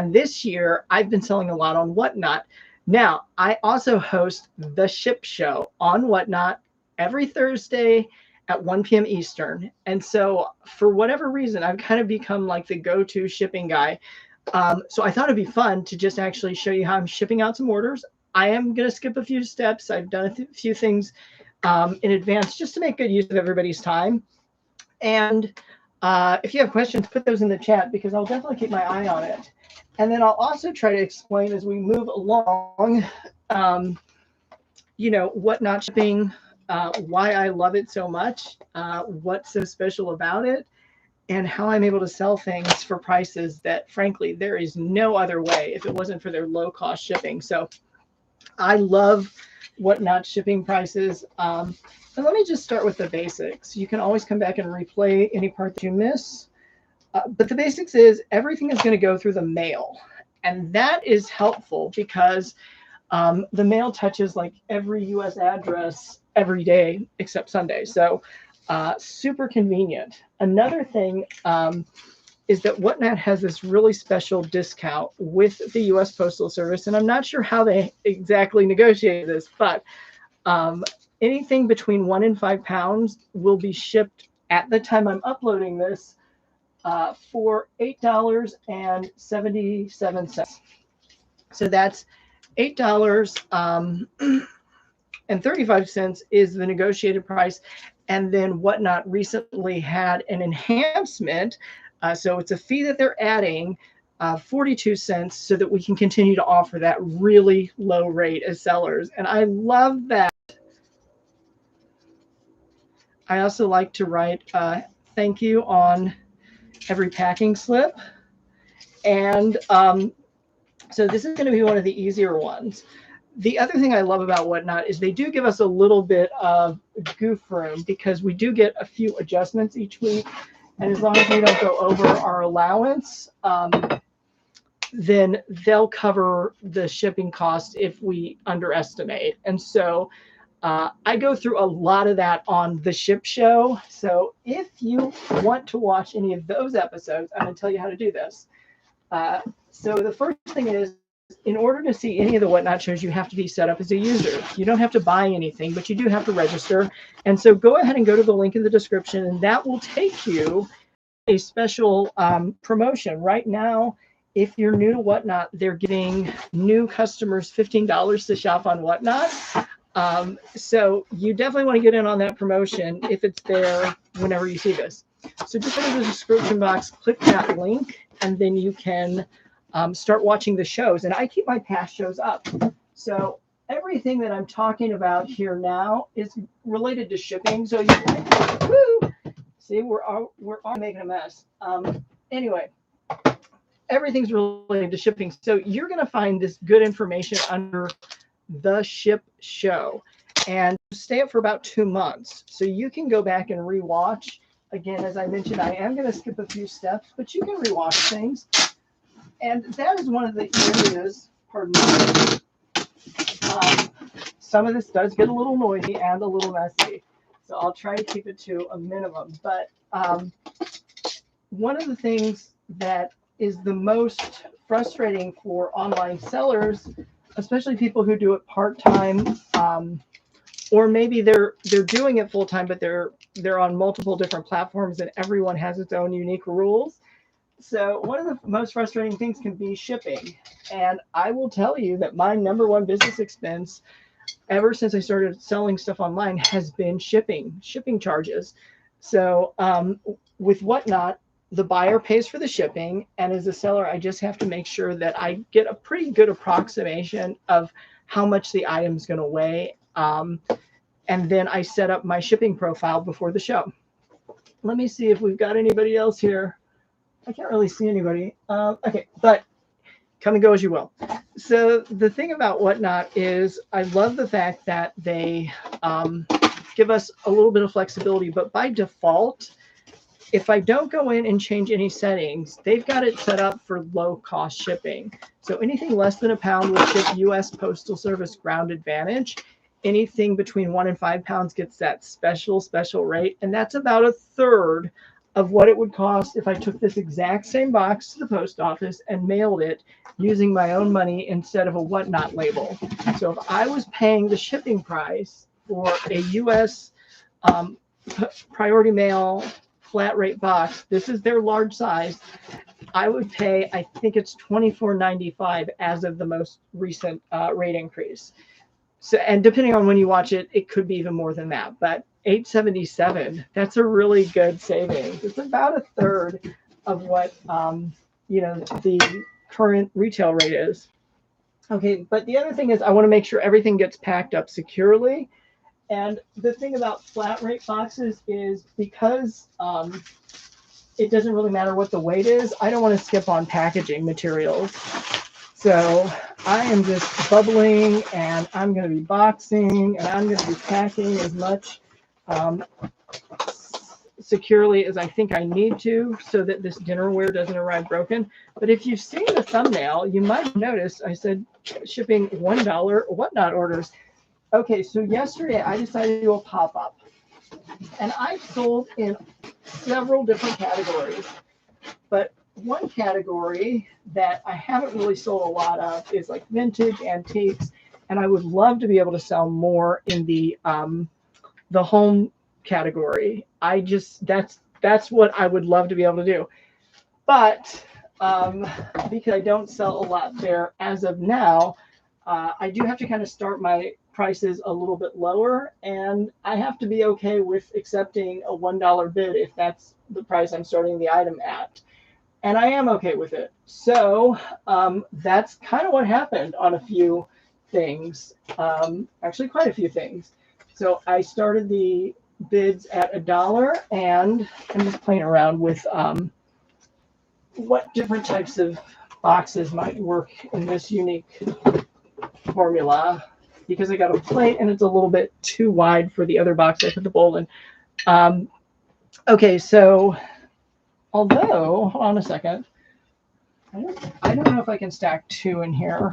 And this year, I've been selling a lot on Whatnot. Now, I also host the Ship Show on Whatnot every Thursday at 1 p.m. Eastern. And so, for whatever reason, I've kind of become like the go-to shipping guy. So I thought it'd be fun to just actually show you how I'm shipping out some orders. I am going to skip a few steps. I've done a few things in advance just to make good use of everybody's time. And if you have questions, put those in the chat because I'll definitely keep my eye on it. And then I'll also try to explain as we move along, Whatnot shipping, why I love it so much, what's so special about it, and how I'm able to sell things for prices that, frankly, there is no other way if it wasn't for their low-cost shipping. So I love Whatnot shipping prices. And let me just start with the basics. You can always come back and replay any part that you miss. But the basics is everything is going to go through the mail. And that is helpful because the mail touches like every U.S. address every day except Sunday. So super convenient. Another thing is that Whatnot has this really special discount with the U.S. Postal Service. And I'm not sure how they exactly negotiate this, but anything between 1 and 5 pounds will be shipped at the time I'm uploading this for $8.77. So that's $8.35 is the negotiated price. And then Whatnot recently had an enhancement. So it's a fee that they're adding, 42 cents, so that we can continue to offer that really low rate as sellers. And I love that. I also like to write thank you on every packing slip. And so this is going to be one of the easier ones. The other thing I love about Whatnot is they do give us a little bit of goof room because we do get a few adjustments each week. And as long as we don't go over our allowance, then they'll cover the shipping cost if we underestimate. And so I go through a lot of that on the Ship Show. So if you want to watch any of those episodes, I'm going to tell you how to do this. So the first thing is, in order to see any of the Whatnot shows, you have to be set up as a user. You don't have to buy anything, but you do have to register. And so go ahead and go to the link in the description, and that will take you a special promotion. Right now, if you're new to Whatnot, they're giving new customers $15 to shop on Whatnot. So you definitely want to get in on that promotion if it's there whenever you see this. So just go to the description box, click that link, and then you can start watching the shows. And I keep my past shows up. So everything that I'm talking about here now is related to shipping. So see, we're all making a mess. Anyway, everything's related to shipping. So you're going to find this good information under the Ship Show, and stay up for about 2 months. So you can go back and rewatch. Again, as I mentioned, I am going to skip a few steps, but you can rewatch things. And that is one of the areas, pardon me, some of this does get a little noisy and a little messy. So I'll try to keep it to a minimum. But one of the things that is the most frustrating for online sellers, especially people who do it part-time, or maybe they're doing it full-time, but they're on multiple different platforms and everyone has its own unique rules. So one of the most frustrating things can be shipping. And I will tell you that my number one business expense ever since I started selling stuff online has been shipping charges. So with Whatnot, the buyer pays for the shipping. And as a seller, I just have to make sure that I get a pretty good approximation of how much the item's going to weigh. And then I set up my shipping profile before the show. Let me see if we've got anybody else here. I can't really see anybody. Okay, but come and go as you will. So the thing about Whatnot is I love the fact that they give us a little bit of flexibility, but by default, if I don't go in and change any settings, they've got it set up for low cost shipping. So anything less than a pound will ship U.S. Postal Service Ground Advantage. Anything between 1 and 5 pounds gets that special rate. And that's about a third of what it would cost if I took this exact same box to the post office and mailed it using my own money instead of a whatnot label. So if I was paying the shipping price for a US priority mail flat rate box, this is their large size, I would pay, I think it's $24.95 as of the most recent rate increase. So, and depending on when you watch it, it could be even more than that. But $8.77, that's a really good savings. It's about a third of what the current retail rate is. Okay, but the other thing is I want to make sure everything gets packed up securely. And the thing about flat rate boxes is because it doesn't really matter what the weight is, I don't want to skip on packaging materials. So I am just bubbling, and I'm going to be boxing, and I'm going to be packing as much securely as I think I need to so that this dinnerware doesn't arrive broken. But if you've seen the thumbnail, you might notice I said shipping $1 whatnot orders. Okay, so yesterday I decided to do a pop-up, and I sold in several different categories, but one category that I haven't really sold a lot of is like vintage antiques, and I would love to be able to sell more in the home category. That's what I would love to be able to do, but because I don't sell a lot there as of now, I do have to kind of start my prices a little bit lower, and I have to be okay with accepting a $1 bid if that's the price I'm starting the item at. And I am okay with it. So that's kind of what happened on a few things, actually quite a few things. So I started the bids at $1, and I'm just playing around with what different types of boxes might work in this unique formula, because I got a plate and it's a little bit too wide for the other box I put the bowl in. Okay, so although, hold on a second, I don't know if I can stack two in here.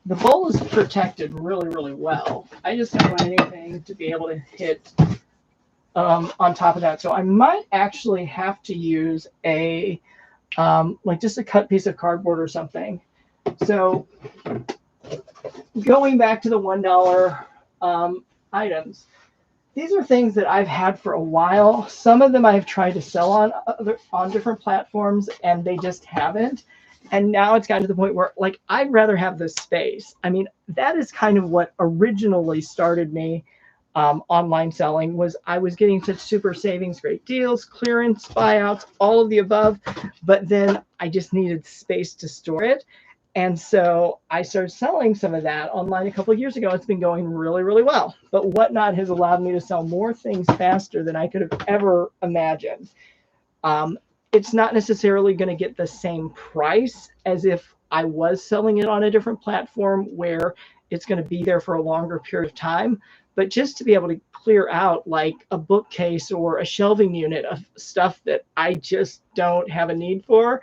The bowl is protected really, really well. I just don't want anything to be able to hit on top of that. So I might actually have to use a, like just a cut piece of cardboard or something. So going back to the $1 items, these are things that I've had for a while. Some of them I've tried to sell on different platforms, and they just haven't. And now it's gotten to the point where, like, I'd rather have the space. I mean, that is kind of what originally started me online selling. Was I was getting such super savings, great deals, clearance, buyouts, all of the above, but then I just needed space to store it. And so I started selling some of that online a couple of years ago. It's been going really, really well. But Whatnot has allowed me to sell more things faster than I could have ever imagined. It's not necessarily going to get the same price as if I was selling it on a different platform where it's going to be there for a longer period of time. But just to be able to clear out like a bookcase or a shelving unit of stuff that I just don't have a need for,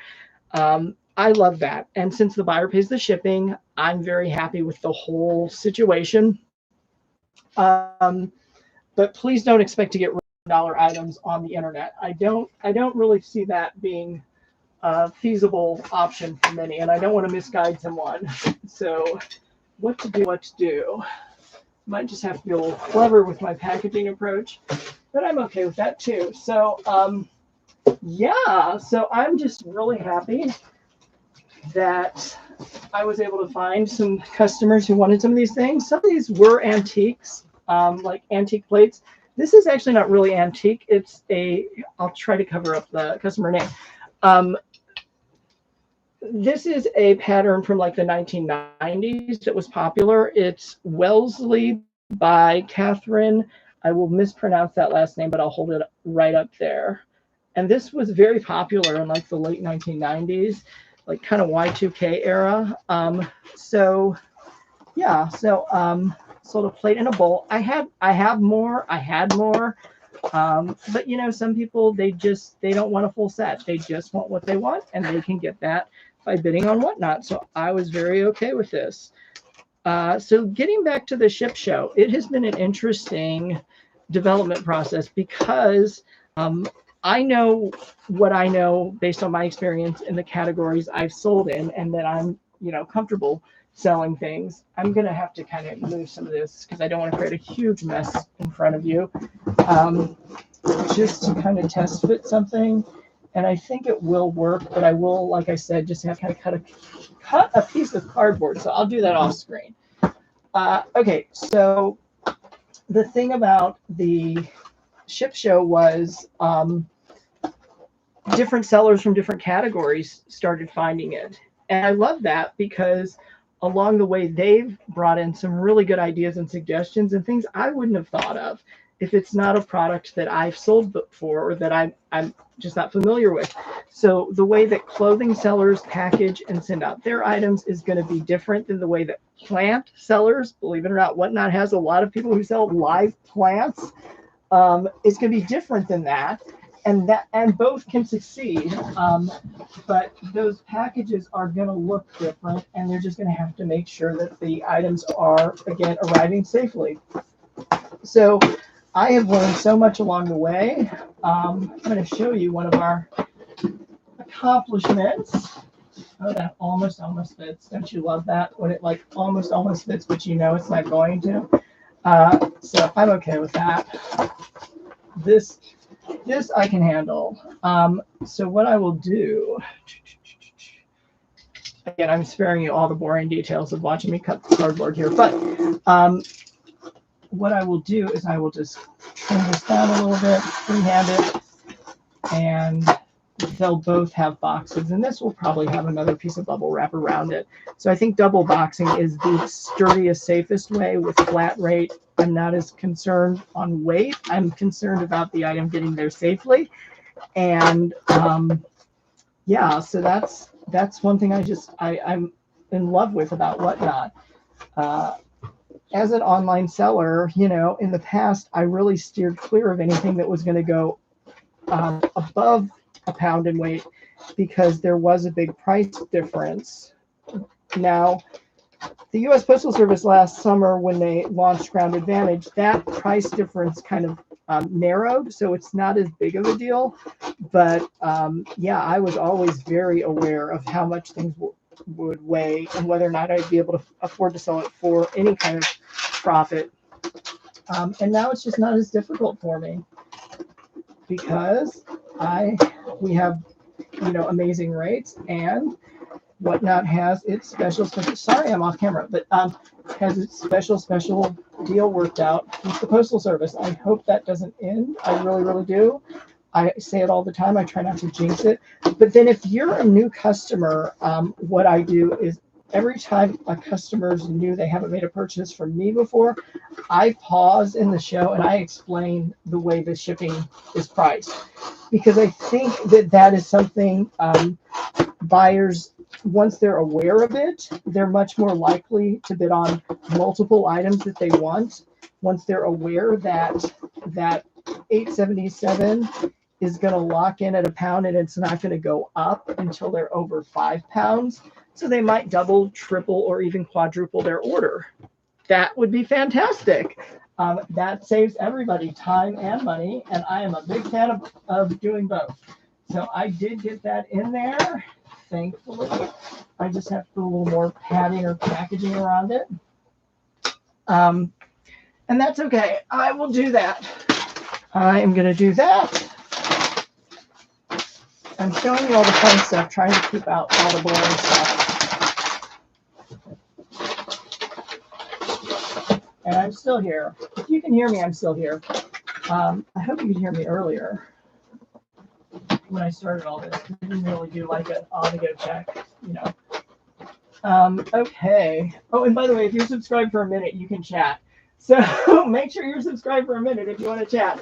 I love that. And since the buyer pays the shipping, I'm very happy with the whole situation. But please don't expect to get $1 items on the internet. I don't really see that being a feasible option for many, and I don't want to misguide someone. So what to do. Might just have to be a little clever with my packaging approach, but I'm okay with that too. So yeah, so I'm just really happy that I was able to find some customers who wanted some of these things. Some of these were antiques, like antique plates. This is actually not really antique. It's I'll try to cover up the customer name. This is a pattern from like the 1990s that was popular. It's Wellesley by Catherine. I will mispronounce that last name, but I'll hold it right up there. And this was very popular in like the late 1990s, like kind of Y2K era. So yeah, so sold a plate and a bowl. I had more, but you know, some people, they don't want a full set. They just want what they want, and they can get that by bidding on Whatnot. So I was very okay with this. So getting back to the ship show, it has been an interesting development process because I know what I know based on my experience in the categories I've sold in, and that I'm, comfortable selling things. I'm going to have to kind of move some of this because I don't want to create a huge mess in front of you. Um, just to kind of test fit something. And I think it will work, but I will, like I said, just have to kind of cut a piece of cardboard. So I'll do that off screen. Okay, so the thing about the ship show was different sellers from different categories started finding it. And I love that because along the way, they've brought in some really good ideas and suggestions and things I wouldn't have thought of if it's not a product that I've sold before or that I'm just not familiar with. So the way that clothing sellers package and send out their items is going to be different than the way that plant sellers, believe it or not, Whatnot has a lot of people who sell live plants. It's going to be different than that. And both can succeed, but those packages are going to look different, and they're just going to have to make sure that the items are, again, arriving safely. So I have learned so much along the way. I'm going to show you one of our accomplishments. Oh, that almost fits. Don't you love that? When it like almost fits, but you know it's not going to. So I'm okay with that. This I can handle. So what I will do, again, I'm sparing you all the boring details of watching me cut the cardboard here, but what I will do is I will just trim this down a little bit, freehand it, and they'll both have boxes, and this will probably have another piece of bubble wrap around it. So I think double boxing is the sturdiest, safest way with flat rate. I'm not as concerned on weight. I'm concerned about the item getting there safely. And yeah, so that's one thing I'm in love with about Whatnot. As an online seller, in the past, I really steered clear of anything that was going to go above a pound in weight because there was a big price difference. Now, the U.S. Postal Service last summer, when they launched Ground Advantage, that price difference kind of narrowed, so it's not as big of a deal. But yeah, I was always very aware of how much things would weigh and whether or not I'd be able to afford to sell it for any kind of profit. And now it's just not as difficult for me because we have amazing rates, and Whatnot has its special. Sorry, I'm off camera, but has its special deal worked out with the Postal Service. I hope that doesn't end. I really do. I say it all the time. I try not to jinx it. But then if you're a new customer, what I do is every time a customer's new, they haven't made a purchase from me before, I pause in the show and I explain the way the shipping is priced. Because I think that is something buyers, once they're aware of it, they're much more likely to bid on multiple items that they want. Once they're aware that $8.77 is going to lock in at a pound and it's not going to go up until they're over 5 pounds. So they might double, triple, or even quadruple their order. That would be fantastic. That saves everybody time and money, and I am a big fan of doing both. So I did get that in there, thankfully. I just have to put a little more padding or packaging around it. And that's okay. I will do that. I am going to do that. I'm showing you all the fun stuff, trying to keep out all the boring stuff. And I'm still here. If you can hear me, I'm still here. I hope you could hear me earlier when I started all this. I didn't really do like an audio check, Okay. Oh, and by the way, if you're subscribed for a minute, you can chat. So make sure you're subscribed for a minute if you want to chat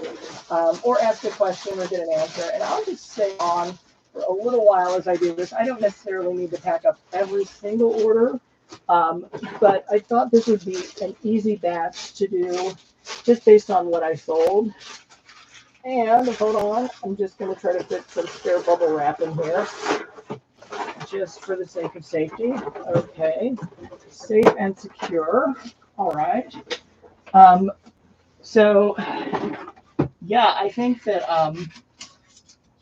or ask a question or get an answer. And I'll just stay on for a little while as I do this. I don't necessarily need to pack up every single order, but I thought this would be an easy batch to do just based on what I sold. And hold on, I'm just going to try to fit some spare bubble wrap in here, just for the sake of safety. Okay, safe and secure. All right. So yeah, I think that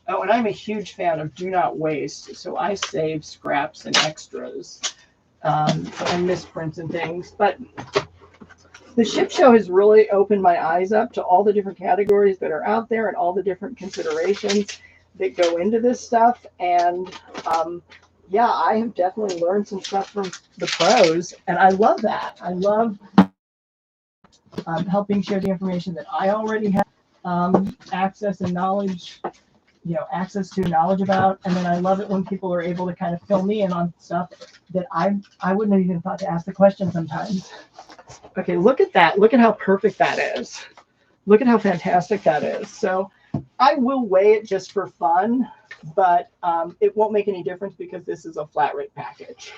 Oh, and I'm a huge fan of do not waste, so I save scraps and extras and misprints and things. But the ship show has really opened my eyes up to all the different categories that are out there and all the different considerations that go into this stuff. And yeah, I have definitely learned some stuff from the pros, and I love that. I love helping share the information that I already have access and knowledge, access to knowledge about. And then I love it when people are able to kind of fill me in on stuff that I wouldn't have even thought to ask the question sometimes. Okay, look at that. Look at how perfect that is. Look at how fantastic that is. So I will weigh it just for fun, but it won't make any difference because this is a flat rate package.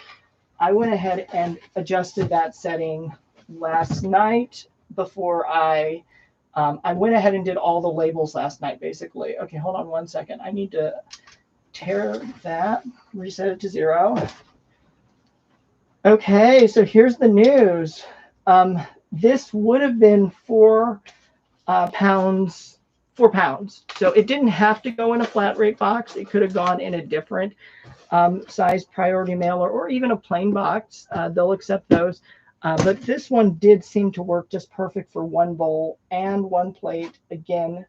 I went ahead and adjusted that setting last night before I went ahead and did all the labels last night, basically. Okay, hold on one second. I need to tear that, reset it to 0. Okay, so here's the news. This would have been 4 pounds. 4 pounds. So it didn't have to go in a flat rate box. It could have gone in a different size priority mailer or even a plain box. They'll accept those. But this one did seem to work just perfect for 1 bowl and 1 plate. Again,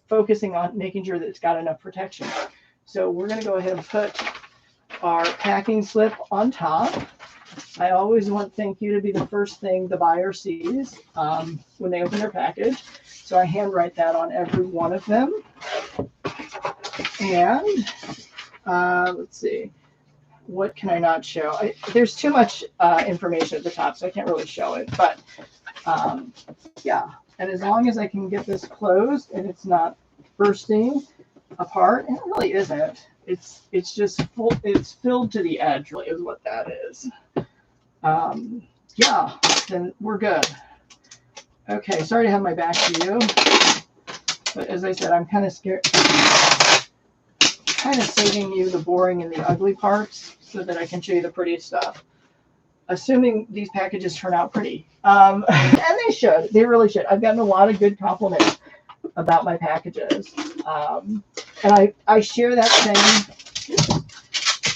focusing on making sure that it's got enough protection. So we're going to go ahead and put our packing slip on top. I always want thank you to be the first thing the buyer sees when they open their package. So I handwrite that on every one of them. And let's see. What can I not show? There's too much information at the top, so I can't really show it. But yeah, and as long as I can get this closed and it's not bursting apart, and it really isn't. It's just full. It's filled to the edge, really, is what that is. Yeah, then we're good. Okay, sorry to have my back to you, but as I said, I'm kind of scared. Kind of saving you the boring and the ugly parts so that I can show you the pretty stuff. Assuming these packages turn out pretty. And they should. They really should. I've gotten a lot of good compliments about my packages. And I share that same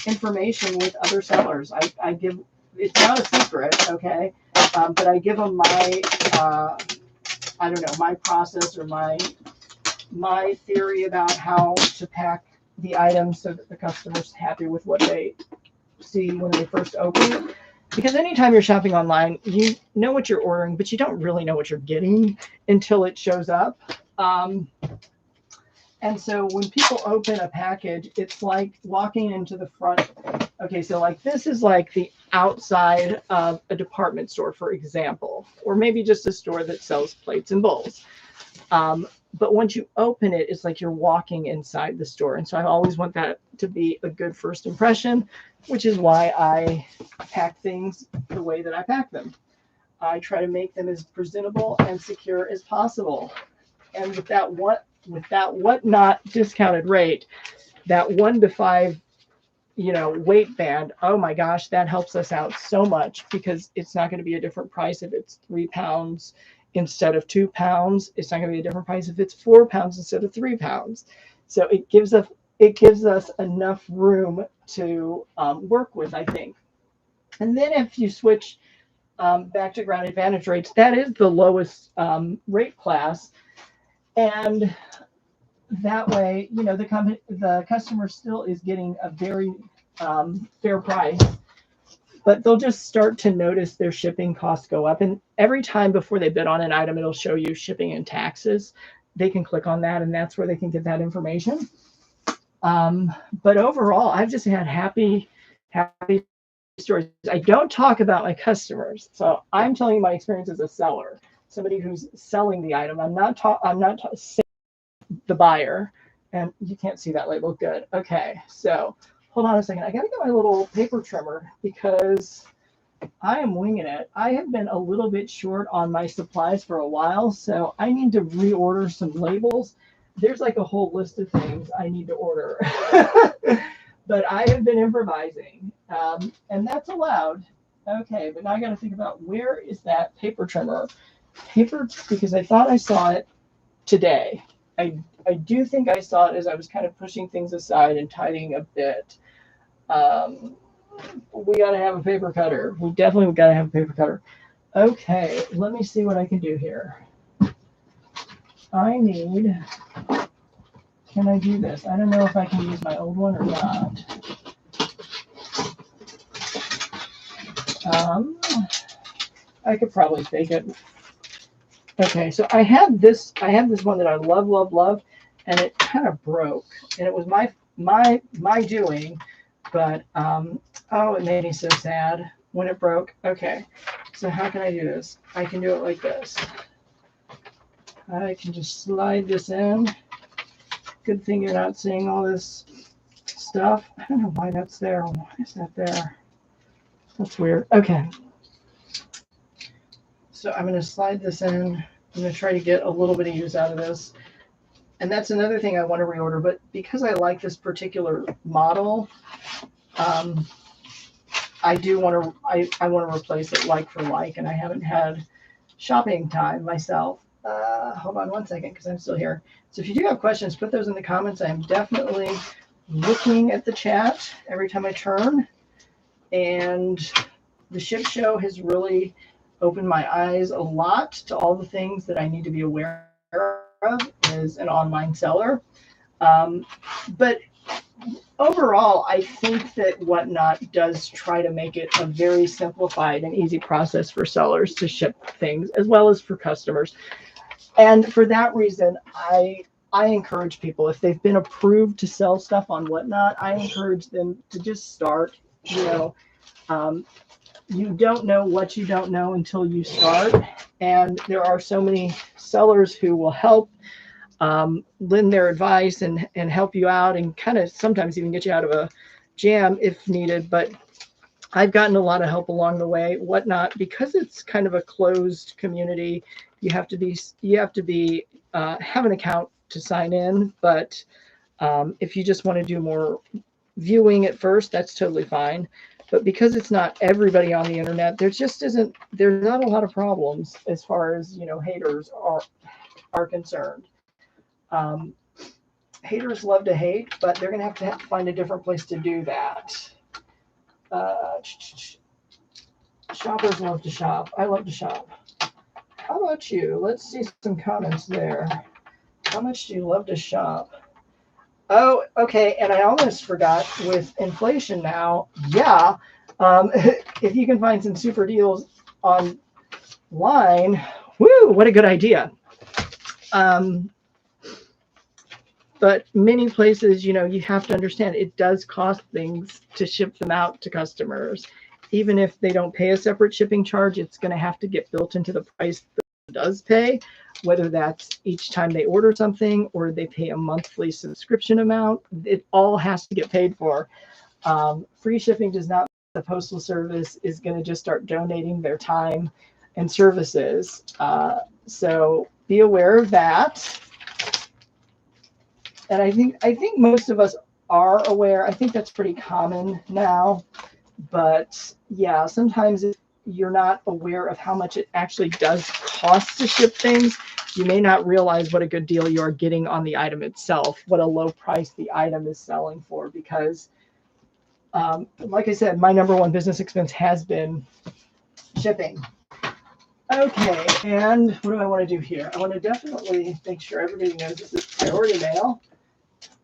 information with other sellers. I give, it's not a secret, okay? But I give them my, I don't know, my process or my theory about how to pack the items so that the customer's happy with what they see when they first open it. Because anytime you're shopping online, you know what you're ordering, but you don't really know what you're getting until it shows up. And so when people open a package, it's like walking into the front. Okay, so like this is like the outside of a department store, for example, or maybe just a store that sells plates and bowls. But once you open it, it's like you're walking inside the store. And so I always want that to be a good first impression, which is why I pack things the way that I pack them. I try to make them as presentable and secure as possible. And with that whatnot discounted rate, that 1 to 5, weight band, oh my gosh, that helps us out so much because it's not going to be a different price if it's 3 pounds instead of 2 pounds. It's not going to be a different price if it's 4 pounds instead of 3 pounds. So it gives us enough room to work with, I think. And then if you switch back to ground advantage rates, that is the lowest rate class. And that way, the customer still is getting a very fair price. But they'll just start to notice their shipping costs go up. And every time before they bid on an item, it'll show you shipping and taxes. They can click on that, and that's where they can get that information. But overall, I've just had happy stories. I don't talk about my customers. So I'm telling you my experience as a seller, somebody who's selling the item. I'm not saying the buyer. And you can't see that label. Good. Okay. So hold on a second. I got to get my little paper trimmer because I am winging it. I have been a little bit short on my supplies for a while, so I need to reorder some labels. There's like a whole list of things I need to order. But I have been improvising, and that's allowed. Okay, but now I got to think about where is that paper trimmer? Because I thought I saw it today. I do think I saw it as I was kind of pushing things aside and tidying a bit. We got to have a paper cutter. We definitely got to have a paper cutter. Okay, let me see what I can do here. I need, can I do this? I don't know if I can use my old one or not. I could probably fake it. Okay, so I have this one that I love, love, love, and it kind of broke, and it was my doing, but oh, it made me so sad when it broke. Okay, so how can I do this? I can do it like this. I can just slide this in. Good thing you're not seeing all this stuff. I don't know why that's there. Why is that there? That's weird. Okay. So I'm going to slide this in. I'm going to try to get a little bit of use out of this. And that's another thing I want to reorder. But because I like this particular model, I do want to. I want to replace it like for like, and I haven't had shopping time myself. Hold on one second, because I'm still here. So if you do have questions, put those in the comments. I'm definitely looking at the chat every time I turn. And the ship show has really opened my eyes a lot to all the things that I need to be aware of as an online seller. But overall, I think that Whatnot does try to make it a very simplified and easy process for sellers to ship things, as well as for customers. And for that reason, I encourage people, if they've been approved to sell stuff on Whatnot, I encourage them to just start. You don't know what you don't know until you start. And there are so many sellers who will help lend their advice and help you out, and kind of sometimes even get you out of a jam if needed. But I've gotten a lot of help along the way. Whatnot, because it's kind of a closed community, you have to be have an account to sign in. But if you just want to do more viewing at first, that's totally fine. But because it's not everybody on the internet, there's not a lot of problems as far as, haters are concerned. Haters love to hate, but they're going to have to find a different place to do that. Shoppers love to shop. I love to shop. How about you? Let's see some comments there. How much do you love to shop? Oh, okay. And I almost forgot, with inflation now, yeah. If you can find some super deals online, woo, what a good idea. But many places, you have to understand it does cost things to ship them out to customers. Even if they don't pay a separate shipping charge, it's going to have to get built into the price that it does pay, whether that's each time they order something or they pay a monthly subscription amount. It all has to get paid for. Free shipping does not. The Postal Service is going to just start donating their time and services. So be aware of that. And I think most of us are aware. I think that's pretty common now. But yeah, sometimes if you're not aware of how much it actually does cost to ship things, you may not realize what a good deal you are getting on the item itself, what a low price the item is selling for. Because like I said, my number one business expense has been shipping. Okay, and what do I want to do here? I want to definitely make sure everybody knows this is priority mail.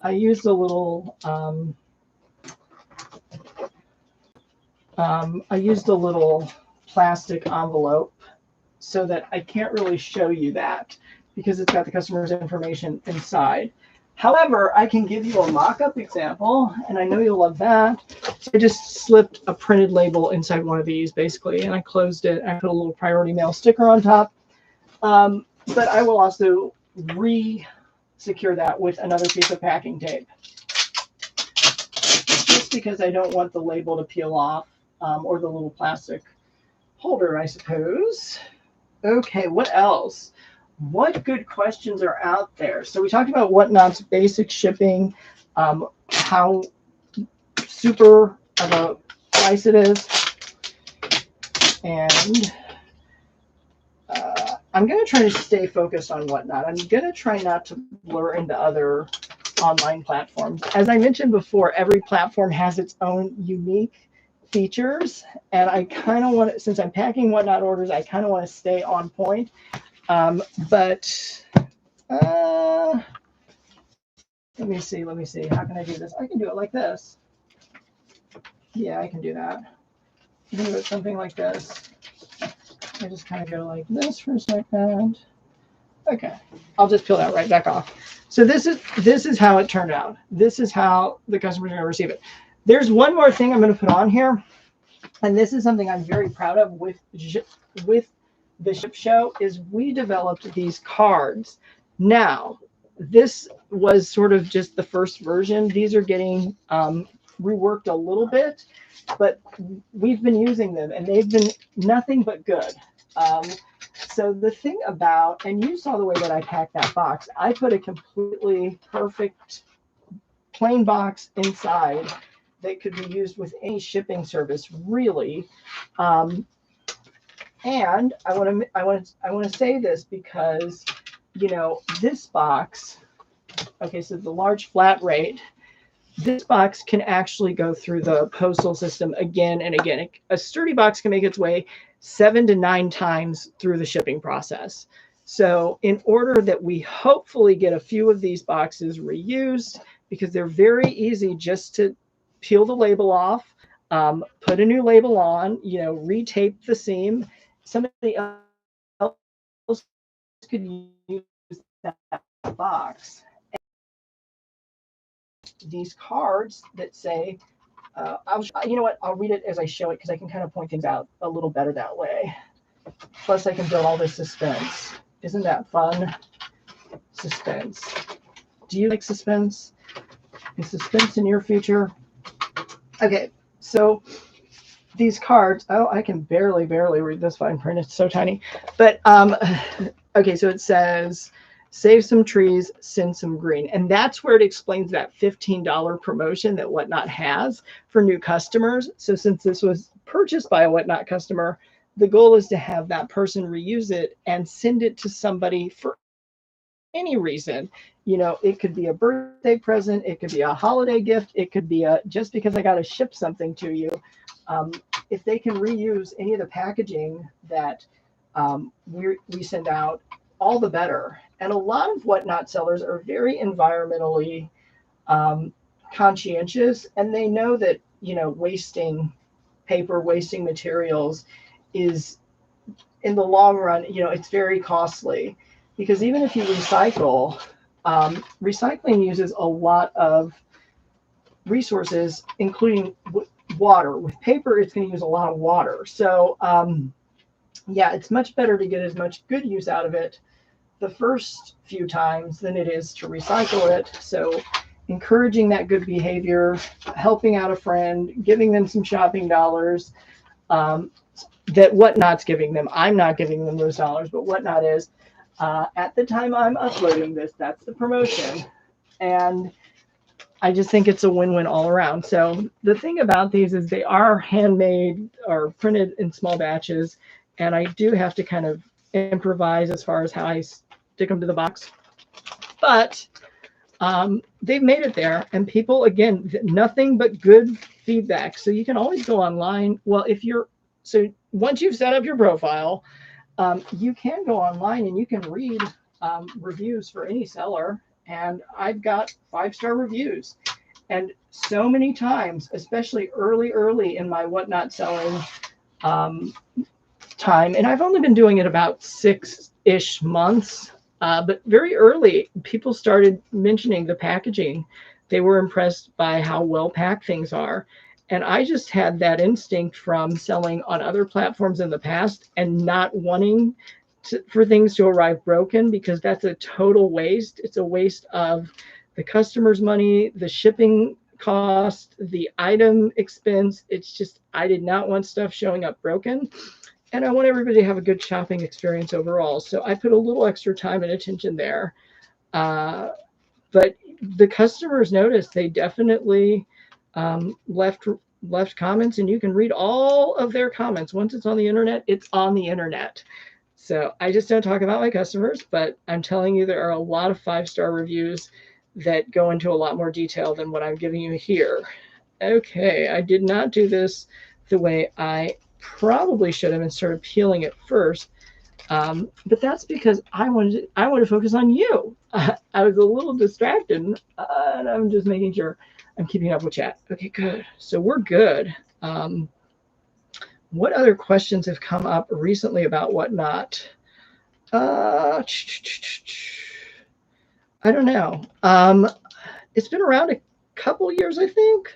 I used a little plastic envelope so that I can't really show you that because it's got the customer's information inside. However, I can give you a mock-up example, and I know you'll love that. So I just slipped a printed label inside one of these, basically, and I closed it. I put a little priority mail sticker on top. But I will also secure that with another piece of packing tape, just because I don't want the label to peel off, or the little plastic holder, I suppose. Okay, what else? What good questions are out there? So we talked about Whatnot's basic shipping, how super of a price it is, and I'm going to try to stay focused on Whatnot. I'm going to try not to blur into other online platforms. As I mentioned before, every platform has its own unique features, and I kind of want to, since I'm packing Whatnot orders, I kind of want to stay on point. But let me see. How can I do this? I can do it like this. Yeah, I can do that. I can do it something like this. I just kind of go like this for a second. Okay, I'll just peel that right back off. So this is how it turned out. This is how the customer's going to receive it. There's one more thing I'm going to put on here, and this is something I'm very proud of with the Ship Show, is we developed these cards. Now, this was sort of just the first version. These are getting reworked a little bit, but we've been using them, and they've been nothing but good. So the thing about, and you saw the way that I packed that box, I put a completely perfect plain box inside that could be used with any shipping service, really. And I want to say this because, you know, this box, okay, so the large flat rate, this box can actually go through the postal system again and again. A sturdy box can make its way 7 to 9 times through the shipping process. So in order that we hopefully get a few of these boxes reused, because they're very easy just to peel the label off, put a new label on, you know, retape the seam. Somebody else could use that box. These cards that say, you know what, I'll read it as I show it because I can kind of point things out a little better that way. Plus I can build all this suspense. Isn't that fun? Suspense. Do you like suspense? Is suspense in your future? Okay, so these cards, oh, I can barely read this fine print. It's so tiny. But, okay, so it says, save some trees, send some green. And that's where it explains that $15 promotion that Whatnot has for new customers. So since this was purchased by a Whatnot customer, the goal is to have that person reuse it and send it to somebody for any reason. You know, it could be a birthday present, it could be a holiday gift, it could be just because I got to ship something to you. If they can reuse any of the packaging that we send out, all the better. And a lot of Whatnot sellers are very environmentally conscientious, and they know that, you know, wasting paper, wasting materials is, in the long run, you know, it's very costly, because even if you recycle, recycling uses a lot of resources, including water. With paper, it's going to use a lot of water. So yeah, it's much better to get as much good use out of it the first few times than it is to recycle it. So encouraging that good behavior, helping out a friend, giving them some shopping dollars, that Whatnot's giving them. I'm not giving them those dollars, but Whatnot is. At the time I'm uploading this, that's the promotion. And I just think it's a win-win all around. So the thing about these is they are handmade or printed in small batches. And I do have to kind of improvise as far as how I stick them to the box. But they've made it there. And people, again, nothing but good feedback. So you can always go online. Well, so once you've set up your profile, you can go online and you can read reviews for any seller. And I've got 5-star reviews. And so many times, especially early in my Whatnot selling time, and I've only been doing it about 6-ish months, but very early, people started mentioning the packaging. They were impressed by how well packed things are. And I just had that instinct from selling on other platforms in the past and not wanting for things to arrive broken, because that's a total waste. It's a waste of the customer's money, the shipping cost, the item expense. It's just, I did not want stuff showing up broken. And I want everybody to have a good shopping experience overall. So I put a little extra time and attention there. But the customers noticed. They definitely left comments, and you can read all of their comments. Once it's on the internet, it's on the internet. So I just don't talk about my customers, but I'm telling you there are a lot of 5-star reviews that go into a lot more detail than what I'm giving you here. Okay, I did not do this the way I probably should have and started peeling it first. But that's because I wanted to focus on you. I was a little distracted, and I'm just making sure I'm keeping up with chat. Okay, good. So we're good. What other questions have come up recently about Whatnot? I don't know. It's been around a couple years, I think.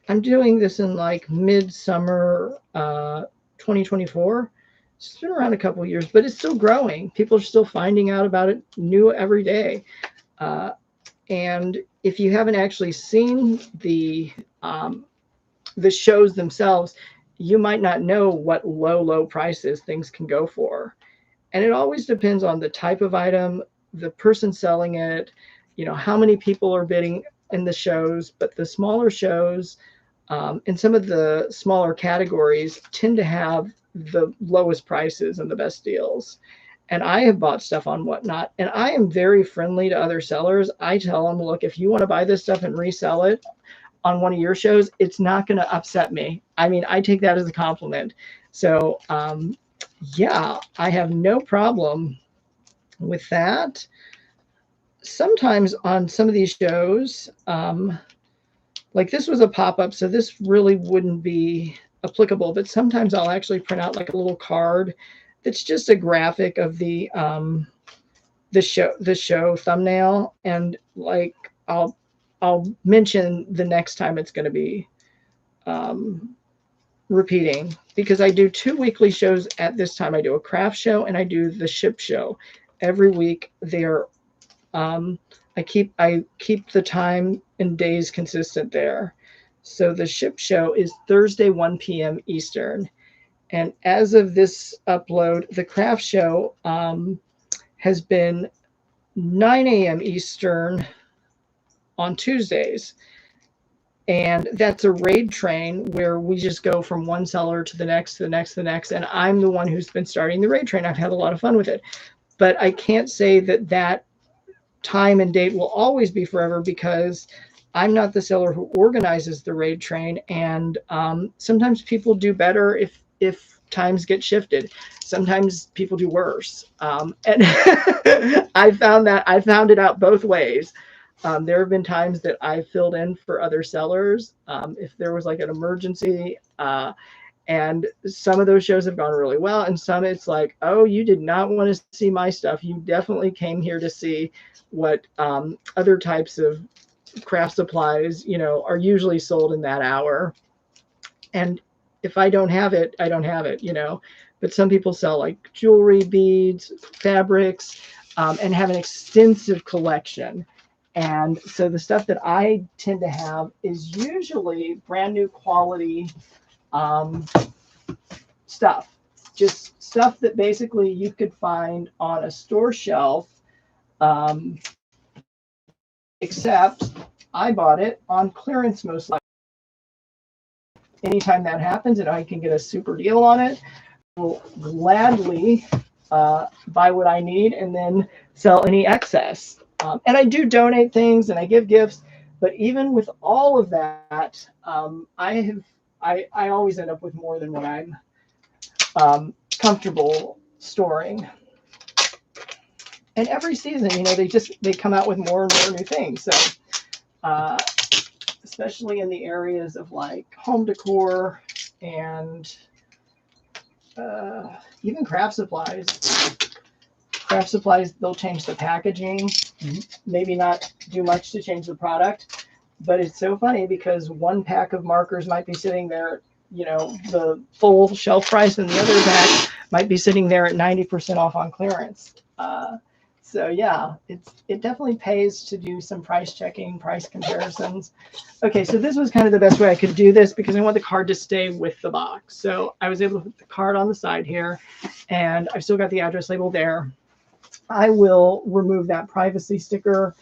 I'm doing this in like midsummer 2024. It's been around a couple years, but it's still growing. People are still finding out about it new every day. And if you haven't actually seen the shows themselves, you might not know what low prices things can go for. And it always depends on the type of item, the person selling it, how many people are bidding in the shows. But the smaller shows and some of the smaller categories tend to have the lowest prices and the best deals. And I have bought stuff on Whatnot, and I am very friendly to other sellers. I tell them, look, if you want to buy this stuff and resell it on one of your shows, it's not going to upset me. I mean, I take that as a compliment. So, yeah, I have no problem with that. Sometimes on some of these shows, like this was a pop-up, so this really wouldn't be applicable, but sometimes I'll actually print out like a little card that's just a graphic of the show thumbnail, and like I'll mention the next time it's going to be repeating, because I do 2 weekly shows at this time. I do a craft show and I do the ship show every week. They're I keep the time and days consistent there. So the ship show is Thursday 1 p.m. Eastern. And as of this upload, the craft show has been 9 a.m. Eastern on Tuesdays. And that's a raid train where we just go from one seller to the next, to the next, to the next. And I'm the one who's been starting the raid train. I've had a lot of fun with it. But I can't say that time and date will always be forever, because I'm not the seller who organizes the raid train. And sometimes people do better if times get shifted. Sometimes people do worse. And I found it out both ways. There have been times that I filled in for other sellers if there was like an emergency. And some of those shows have gone really well. And some it's like, oh, you did not want to see my stuff. You definitely came here to see what other types of craft supplies, are usually sold in that hour. And if I don't have it, I don't have it, But some people sell like jewelry, beads, fabrics, and have an extensive collection. And so the stuff that I tend to have is usually brand new quality stuff. Just stuff that basically you could find on a store shelf, except I bought it on clearance most likely. Anytime that happens and I can get a super deal on it, I will gladly buy what I need and then sell any excess. And I do donate things and I give gifts, but even with all of that, I always end up with more than what I'm comfortable storing. And every season, they come out with more and more new things. So, especially in the areas of like home decor and even craft supplies. Craft supplies, they'll change the packaging, maybe not do much to change the product, but it's so funny because one pack of markers might be sitting there, the full shelf price, and the other pack might be sitting there at 90% off on clearance. So yeah, it definitely pays to do some price checking, price comparisons. Okay, so this was kind of the best way I could do this because I want the card to stay with the box. So I was able to put the card on the side here, and I've still got the address label there. I will remove that privacy sticker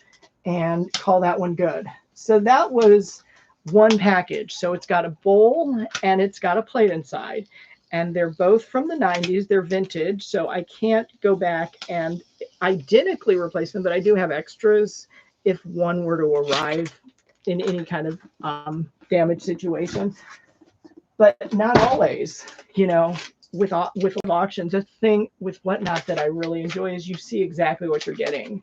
and call that one good. So that was one package. So it's got a bowl and it's got a plate inside. and they're both from the 90s. They're vintage, so I can't go back and identically replace them, but I do have extras if one were to arrive in any kind of damage situation. But not always, with auctions. The thing with Whatnot that I really enjoy is you see exactly what you're getting.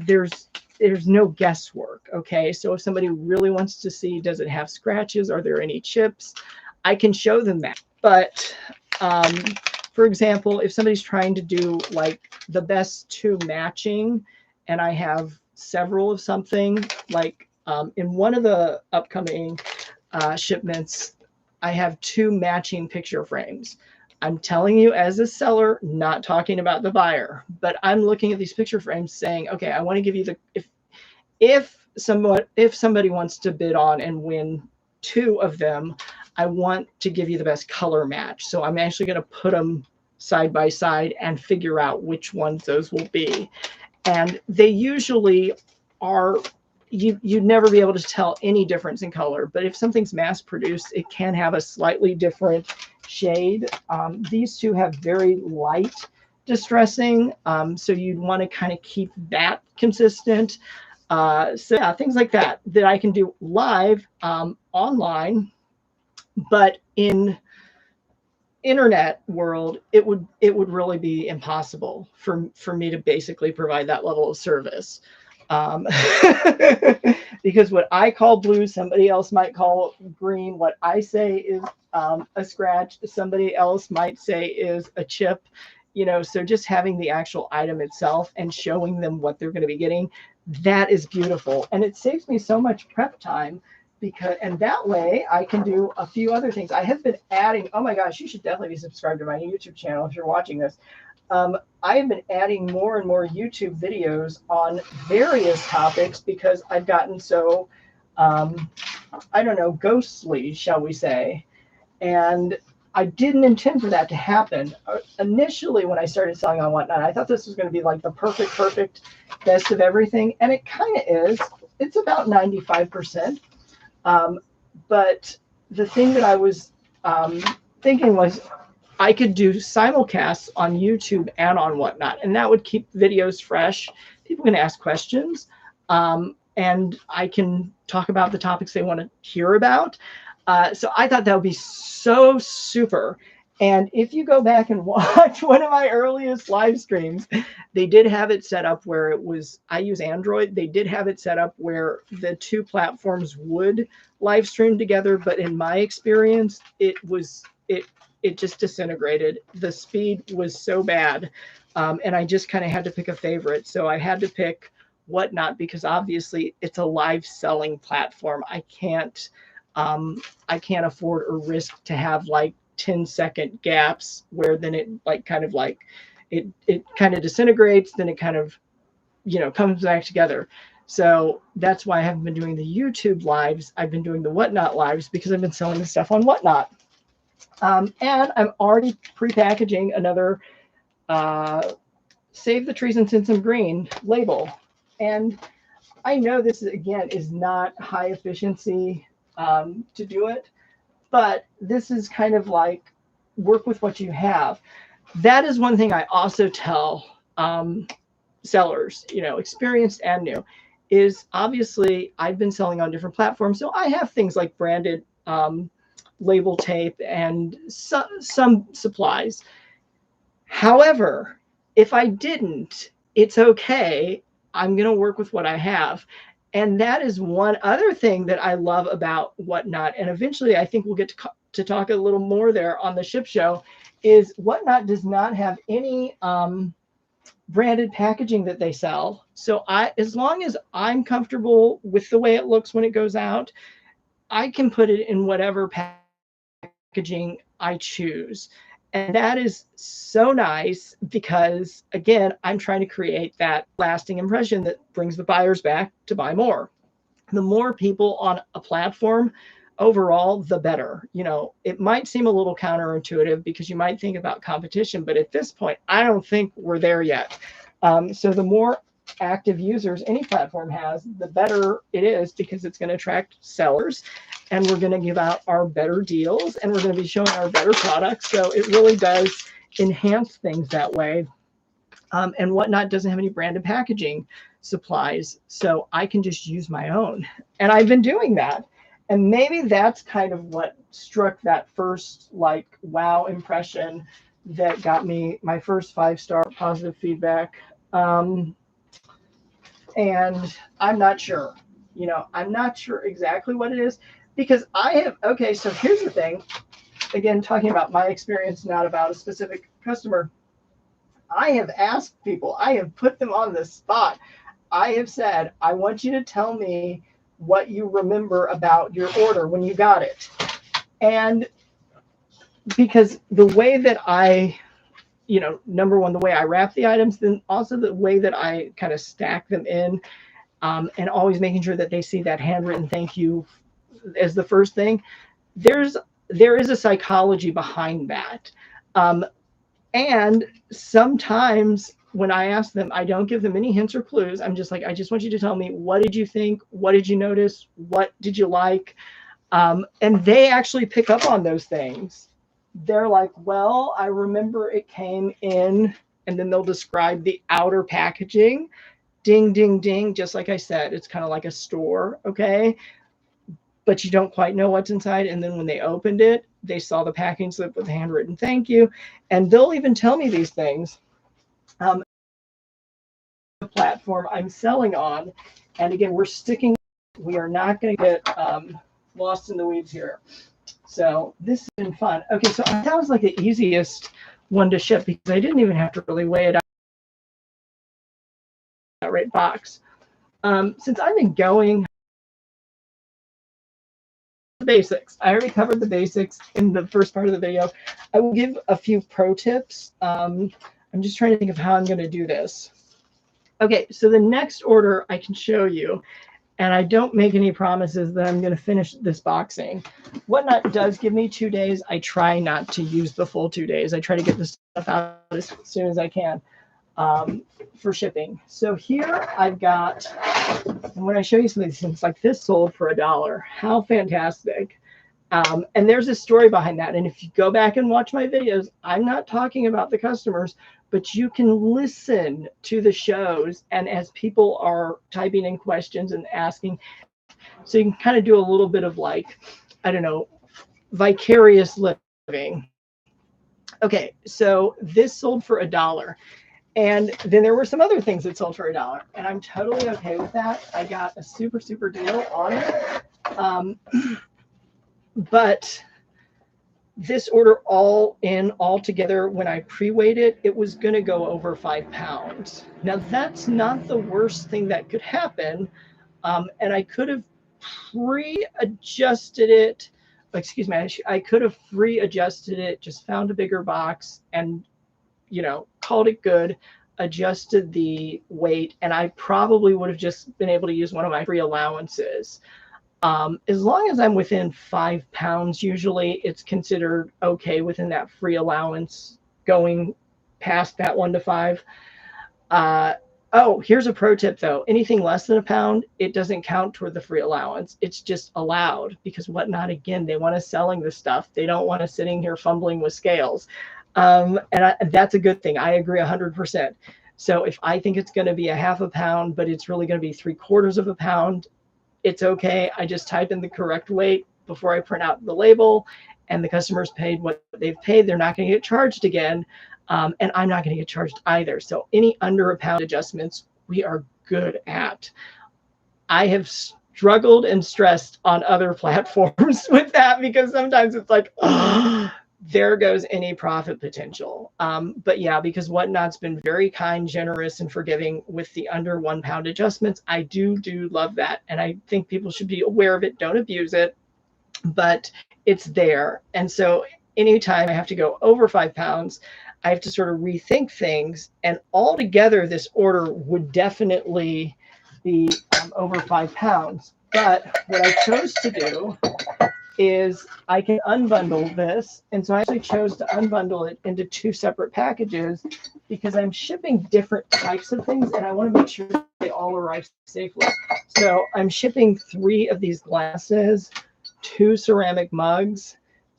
There's no guesswork. Okay, so if somebody really wants to see, does it have scratches? Are there any chips? I can show them that. But for example, if somebody's trying to do like the best two matching, and I have several of something, like in one of the upcoming shipments, I have two matching picture frames. I'm telling you as a seller, not talking about the buyer, but I'm looking at these picture frames saying, okay, I want to give you if somebody wants to bid on and win two of them, I want to give you the best color match. So I'm actually going to put them side by side and figure out which ones those will be. And they usually are, you'd never be able to tell any difference in color, but if something's mass produced, it can have a slightly different shade. These two have very light distressing, so you'd want to kind of keep that consistent. So yeah, things like that I can do live online, but in internet world, it would really be impossible for me to basically provide that level of service. Because what I call blue, somebody else might call green. What I say is a scratch, somebody else might say is a chip. So just having the actual item itself and showing them what they're going to be getting, that is beautiful. And it saves me so much prep time, and that way I can do a few other things. I have been adding, oh my gosh, you should definitely be subscribed to my YouTube channel if you're watching this. I have been adding more and more YouTube videos on various topics because I've gotten so, I don't know, ghostly, shall we say. And I didn't intend for that to happen. Initially, when I started selling on Whatnot, I thought this was going to be like the perfect best of everything. And it kind of is. It's about 95%. But the thing that I was thinking was I could do simulcasts on YouTube and on Whatnot, and that would keep videos fresh. People can ask questions, and I can talk about the topics they want to hear about. So I thought that would be so super. And if you go back and watch one of my earliest live streams, they did have it set up where it was, I use Android. They did have it set up where the two platforms would live stream together. But in my experience, it just disintegrated. The speed was so bad. And I just kind of had to pick a favorite. So I had to pick Whatnot because obviously it's a live selling platform. I can't afford or risk to have like 10-second gaps where then it kind of disintegrates, then it kind of, comes back together. So that's why I haven't been doing the YouTube lives. I've been doing the Whatnot lives because I've been selling the stuff on Whatnot. And I'm already pre-packaging another Save the Trees and Send Some Green label. And I know this is not high efficiency to do it, but this is kind of like work with what you have. That is one thing I also tell sellers, experienced and new, is obviously I've been selling on different platforms. So I have things like branded label tape and some supplies. However, if I didn't, it's okay. I'm going to work with what I have. And that is one other thing that I love about Whatnot. And eventually I think we'll get to talk a little more there on the ship show, is Whatnot does not have any branded packaging that they sell. So as long as I'm comfortable with the way it looks when it goes out, I can put it in whatever packaging I choose. And that is so nice because, again, I'm trying to create that lasting impression that brings the buyers back to buy more. The more people on a platform, overall, the better. It might seem a little counterintuitive because you might think about competition, but at this point, I don't think we're there yet. So the more active users any platform has, the better it is, because it's going to attract sellers, and we're going to give out our better deals, and we're going to be showing our better products. So it really does enhance things that way. And Whatnot doesn't have any branded packaging supplies, so I can just use my own. And I've been doing that. And maybe that's kind of what struck that first like wow impression that got me my first 5-star positive feedback. And I'm not sure, I'm not sure exactly what it is, because okay, so here's the thing. Again, talking about my experience, not about a specific customer. I have asked people, I have put them on the spot. I have said, I want you to tell me what you remember about your order when you got it. And because the way that I, number one, the way I wrap the items, then also the way that I kind of stack them in, and always making sure that they see that handwritten thank you as the first thing. There is a psychology behind that. And sometimes when I ask them, I don't give them any hints or clues. I'm just like, I just want you to tell me, what did you think? What did you notice? What did you like? And they actually pick up on those things. They're like, well, I remember it came in, and then they'll describe the outer packaging. Ding, ding, ding. Just like I said, it's kind of like a store. Okay. But you don't quite know what's inside. And then when they opened it, they saw the packing slip with handwritten thank you. And they'll even tell me these things. The platform I'm selling on. And again, we are not going to get lost in the weeds here. So this has been fun. Okay, so that was like the easiest one to ship, because I didn't even have to really weigh it out. Right box. Since I've been going, the basics. I already covered the basics in the first part of the video. I will give a few pro tips. I'm just trying to think of how I'm going to do this. Okay, so the next order I can show you, and I don't make any promises that I'm going to finish this boxing. Whatnot does give me 2 days. I try not to use the full 2 days. I try to get this stuff out as soon as I can for shipping. So here I've got, and when I show you some of these things, like this sold for $1. How fantastic. And there's a story behind that. And if you go back and watch my videos, I'm not talking about the customers, but you can listen to the shows, and as people are typing in questions and asking, so you can kind of do a little bit of like, I don't know, vicarious living. Okay, so this sold for $1. And then there were some other things that sold for $1, and I'm totally okay with that. I got a super, super deal on it. But this order all together, when I pre-weighed it, it was going to go over 5 pounds. Now, that's not the worst thing that could happen. And I could have pre-adjusted it. Excuse me, I could have pre-adjusted it, just found a bigger box and, called it good, adjusted the weight, and I probably would have just been able to use one of my free allowances. As long as I'm within 5 pounds, usually it's considered okay within that free allowance. Going past that 1 to 5. Oh, here's a pro tip though. Anything less than a pound, it doesn't count toward the free allowance. It's just allowed, because Whatnot, again, they want us selling the stuff. They don't want us sitting here fumbling with scales. And that's a good thing. I agree 100%. So if I think it's going to be a half a pound, but it's really going to be 3/4 of a pound, it's okay. I just type in the correct weight before I print out the label, and the customer's paid what they've paid. They're not going to get charged again. And I'm not going to get charged either. So any under a pound adjustments, we are good at. I have struggled and stressed on other platforms with that, because sometimes it's like, oh, there goes any profit potential. But yeah, because Whatnot's been very kind, generous, and forgiving with the under 1 pound adjustments. I do love that. And I think people should be aware of it. Don't abuse it, but it's there. And so anytime I have to go over 5 pounds, I have to sort of rethink things. And altogether, this order would definitely be over 5 pounds. But what I chose to do is I can unbundle this. And so I actually chose to unbundle it into 2 separate packages because I'm shipping different types of things and I want to make sure they all arrive safely. So I'm shipping 3 of these glasses, 2 ceramic mugs,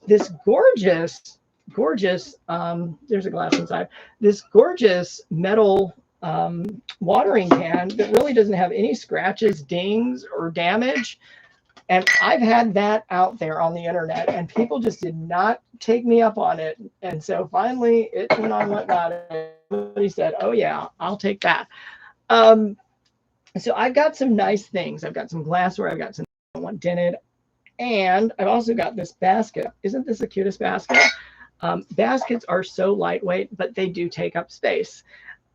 this gorgeous, there's a glass inside, this gorgeous metal watering can that really doesn't have any scratches, dings, or damage. And I've had that out there on the internet, and people just did not take me up on it. And so finally, it went on whatnot. Somebody said, "Oh yeah, I'll take that." So I've got some nice things. I've got some glassware. I've got some one tinted, and I've also got this basket. Isn't this the cutest basket? Baskets are so lightweight, but they do take up space.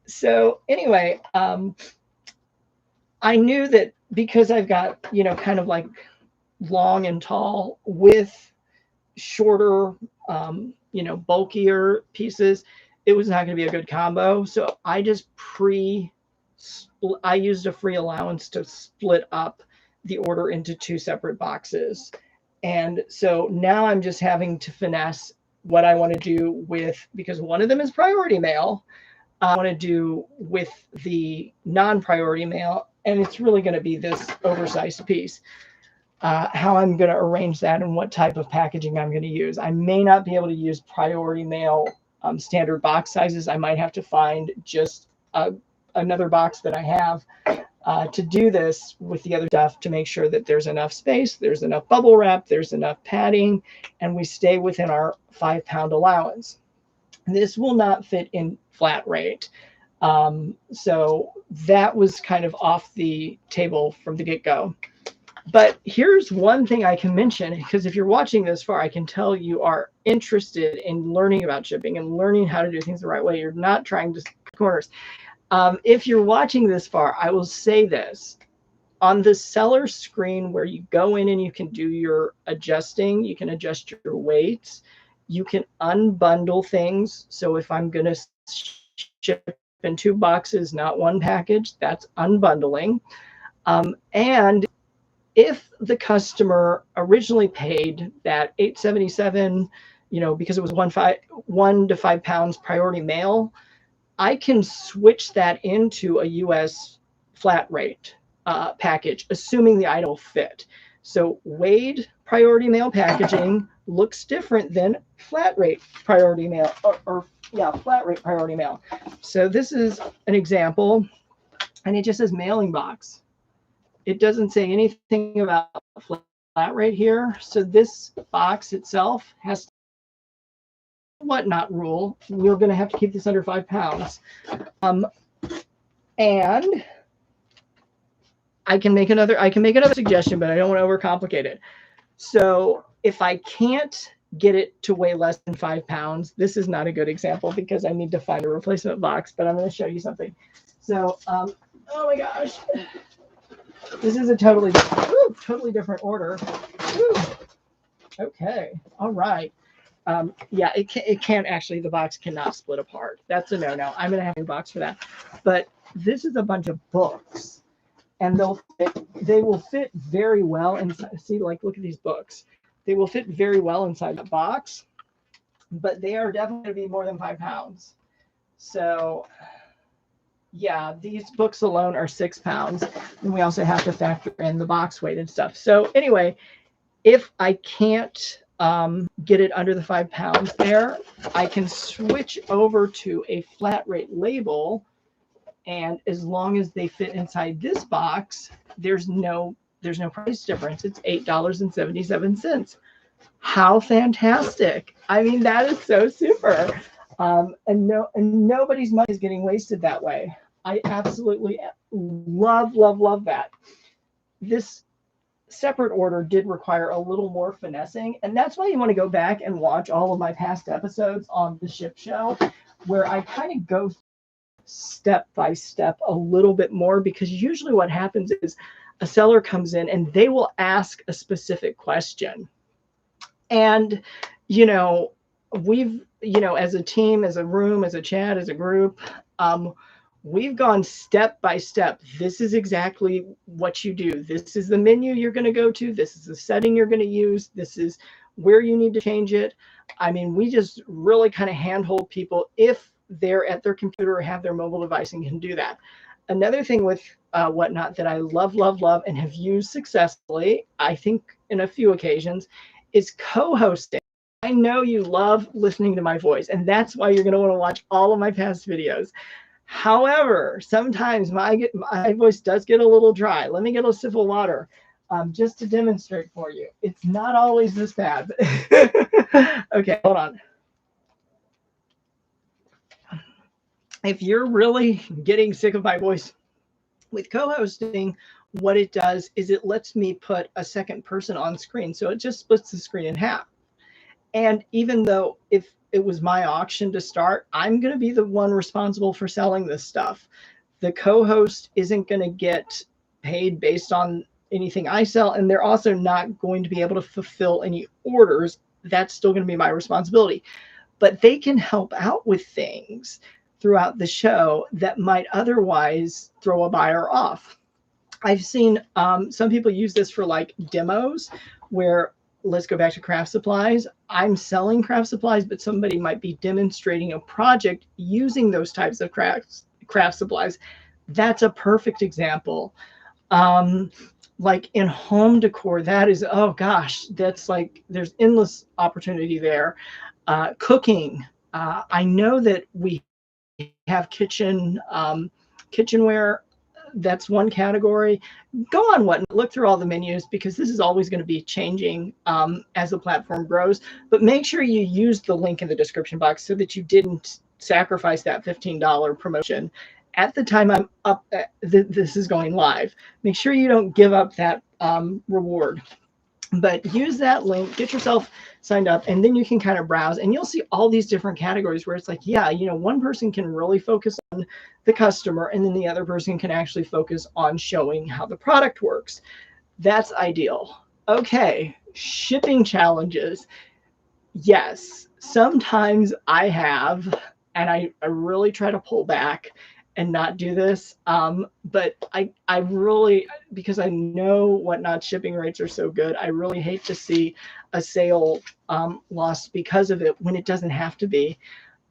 So anyway, I knew that because I've got, kind of like long and tall with shorter, bulkier pieces, it was not going to be a good combo. So I just I used a free allowance to split up the order into 2 separate boxes. And so now I'm just having to finesse what I want to do with, because one of them is priority mail, I want to do with the non-priority mail, and it's really going to be this oversized piece. How I'm going to arrange that and what type of packaging I'm going to use. I may not be able to use priority mail standard box sizes. I might have to find just another box that I have to do this with the other stuff to make sure that there's enough space, there's enough bubble wrap, there's enough padding, and we stay within our 5-pound allowance. This will not fit in flat rate. So that was kind of off the table from the get-go. But here's one thing I can mention, because if you're watching this far, I can tell you are interested in learning about shipping and learning how to do things the right way. You're not trying to cut corners. If you're watching this far, I will say this. On the seller screen where you go in and you can do your adjusting, you can adjust your weights, you can unbundle things. So if I'm going to ship in 2 boxes, not 1 package, that's unbundling. And if the customer originally paid that $8.77, because it was 1 to 5 pounds priority mail, I can switch that into a US flat rate package, assuming the item will fit. So weighed priority mail packaging looks different than flat rate priority mail, flat rate priority mail. So this is an example, and it just says mailing box. It doesn't say anything about flat rate here. So this box itself has whatnot rule. You're going to have to keep this under 5 pounds. And I can make another suggestion, but I don't want to overcomplicate it. So if I can't get it to weigh less than 5 pounds, this is not a good example because I need to find a replacement box, but I'm going to show you something. So, oh my gosh. This is a totally different order. Woo. Okay. All right. It can't actually, the box cannot split apart. That's a no-no. I'm going to have a box for that. But this is a bunch of books, and they will fit very well inside. See, look at these books. They will fit very well inside the box, but they are definitely going to be more than 5 pounds. So yeah, these books alone are 6 pounds, and we also have to factor in the box weight and stuff. So anyway, if I can't get it under the 5 pounds there, I can switch over to a flat rate label, and as long as they fit inside this box, there's no price difference. It's $8.77. How fantastic! I mean, that is so super. And nobody's money is getting wasted that way. I absolutely love that. This separate order did require a little more finessing, and that's why you want to go back and watch all of my past episodes on the Ship Show, where I kind of go step by step a little bit more, because usually what happens is a seller comes in and they will ask a specific question. And, we've, as a team, as a room, as a chat, as a group, We've gone step by step. This is exactly what you do. This is the menu you're going to go to. This is the setting you're going to use. This is where you need to change it. I mean, we just really kind of handhold people if they're at their computer or have their mobile device and can do that. Another thing with Whatnot that I love, love, love, and have used successfully, I think in a few occasions, is co-hosting. I know you love listening to my voice, and that's why you're going to want to watch all of my past videos. However, sometimes my voice does get a little dry. Let me get a sip of water just to demonstrate for you. It's not always this bad. Okay, hold on. If you're really getting sick of my voice, with co-hosting, what it does is it lets me put a second person on screen. So it just splits the screen in half. And even though if it was my auction to start, I'm going to be the one responsible for selling this stuff. The co-host isn't going to get paid based on anything I sell, and they're also not going to be able to fulfill any orders. That's still going to be my responsibility. But they can help out with things throughout the show that might otherwise throw a buyer off. I've seen some people use this for like demos where, let's go back to craft supplies. I'm selling craft supplies, but somebody might be demonstrating a project using those types of craft supplies. That's a perfect example. Like in home decor, that is, oh gosh, that's like, there's endless opportunity there. Cooking. I know that we have kitchenware. That's one category. Go on Whatnot, look through all the menus because this is always going to be changing as the platform grows. But make sure you use the link in the description box so that you didn't sacrifice that $15 promotion. At the time I'm up, this is going live. Make sure you don't give up that reward. But use that link, get yourself signed up, and then you can kind of browse and you'll see all these different categories where it's like, yeah, you know, one person can really focus on the customer and then the other person can actually focus on showing how the product works. That's ideal. Okay, shipping challenges. Yes, sometimes I have, and I really try to pull back and not do this. But I really, because I know Whatnot shipping rates are so good, I really hate to see a sale lost because of it when it doesn't have to be.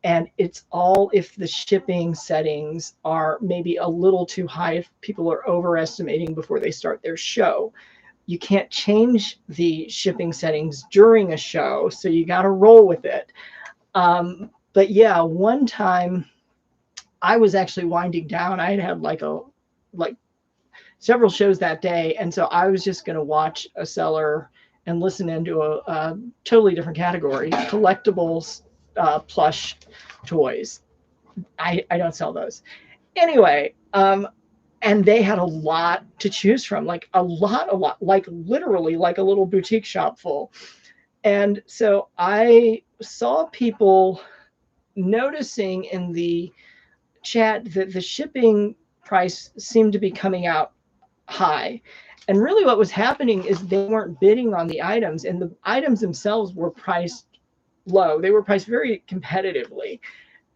And it's all if the shipping settings are maybe a little too high, if people are overestimating before they start their show. You can't change the shipping settings during a show, so you got to roll with it. But yeah, one time I was actually winding down. I had like several shows that day, and so I was just going to watch a seller and listen into a totally different category, collectibles, plush toys. I don't sell those anyway. And they had a lot to choose from, like a lot, like literally like a little boutique shop full. And so I saw people noticing in the chat that the shipping price seemed to be coming out high. And really what was happening is they weren't bidding on the items, and the items themselves were priced low. They were priced very competitively.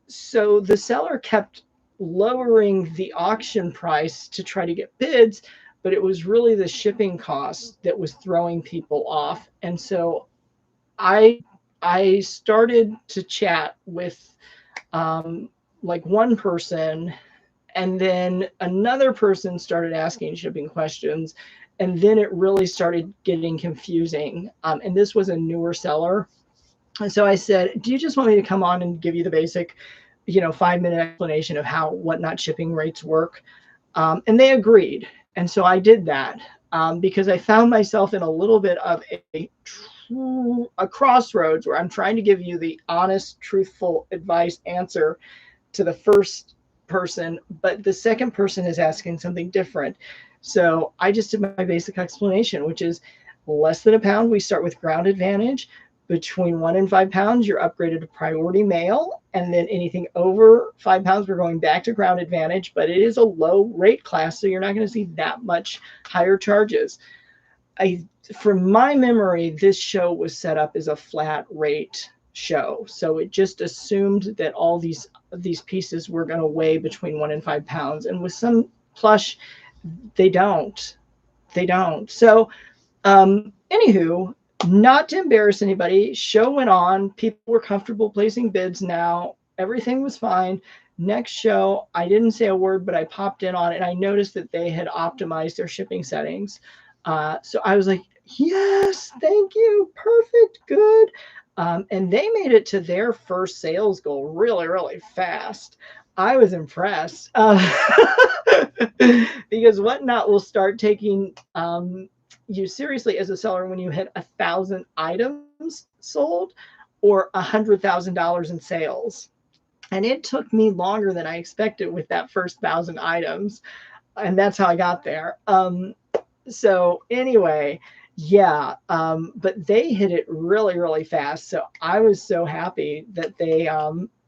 So the seller kept lowering the auction price to try to get bids, but it was really the shipping cost that was throwing people off. And so I started to chat with like one person, and then another person started asking shipping questions, and then it really started getting confusing. And this was a newer seller. And so I said, do you just want me to come on and give you the basic, 5-minute explanation of how Whatnot shipping rates work? And they agreed. And so I did that because I found myself in a little bit of a crossroads where I'm trying to give you the honest, truthful advice answer to the first person, but the second person is asking something different. So I just did my basic explanation, which is less than a pound, we start with ground advantage. Between 1 and 5 pounds, you're upgraded to priority mail. And then anything over 5 pounds, we're going back to ground advantage, but it is a low rate class, so you're not going to see that much higher charges. From my memory, this show was set up as a flat rate show. So it just assumed that all these pieces were going to weigh between 1 and 5 pounds. And with some plush, they don't. They don't. So, anywho, not to embarrass anybody, show went on. People were comfortable placing bids now. Everything was fine. Next show, I didn't say a word, but I popped in on it and I noticed that they had optimized their shipping settings. So I was like, yes, thank you. Perfect. Good. And they made it to their first sales goal really, really fast. I was impressed because Whatnot will start taking you seriously as a seller when you hit 1,000 items sold or $100,000 in sales. And it took me longer than I expected with that first 1,000 items. And that's how I got there. So anyway, yeah, but they hit it really, really fast. So I was so happy that they,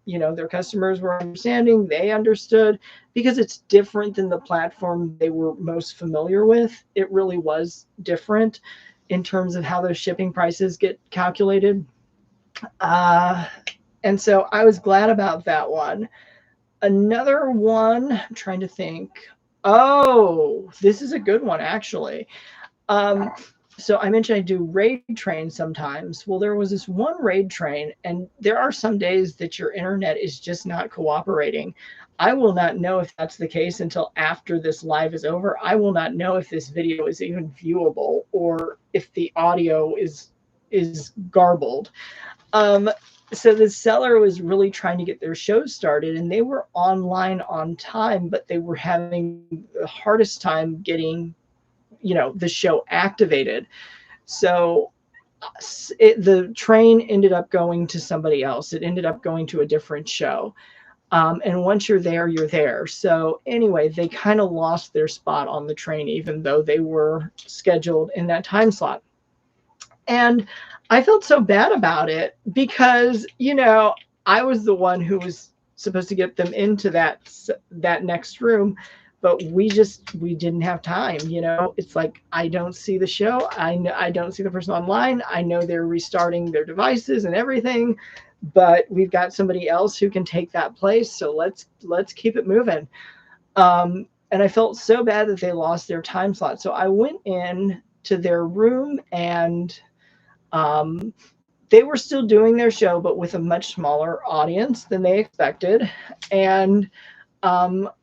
their customers were understanding, they understood, because it's different than the platform they were most familiar with. It really was different in terms of how those shipping prices get calculated. And so I was glad about that one. Another one, I'm trying to think. Oh, this is a good one, actually. So I mentioned I do raid trains sometimes. Well, there was this one raid train, and there are some days that your internet is just not cooperating. I will not know if that's the case until after this live is over. I will not know if this video is even viewable or if the audio is garbled. So the seller was really trying to get their show started, and they were online on time, but they were having the hardest time getting, the show activated. So the train ended up going to somebody else. It ended up going to a different show. And once you're there, you're there. So anyway, they kind of lost their spot on the train, even though they were scheduled in that time slot. And I felt so bad about it because, I was the one who was supposed to get them into that next room, but we didn't have time. It's like, I don't see the show. I don't see the person online. I know they're restarting their devices and everything, but we've got somebody else who can take that place. So let's keep it moving. And I felt so bad that they lost their time slot. So I went in to their room, and they were still doing their show, but with a much smaller audience than they expected. And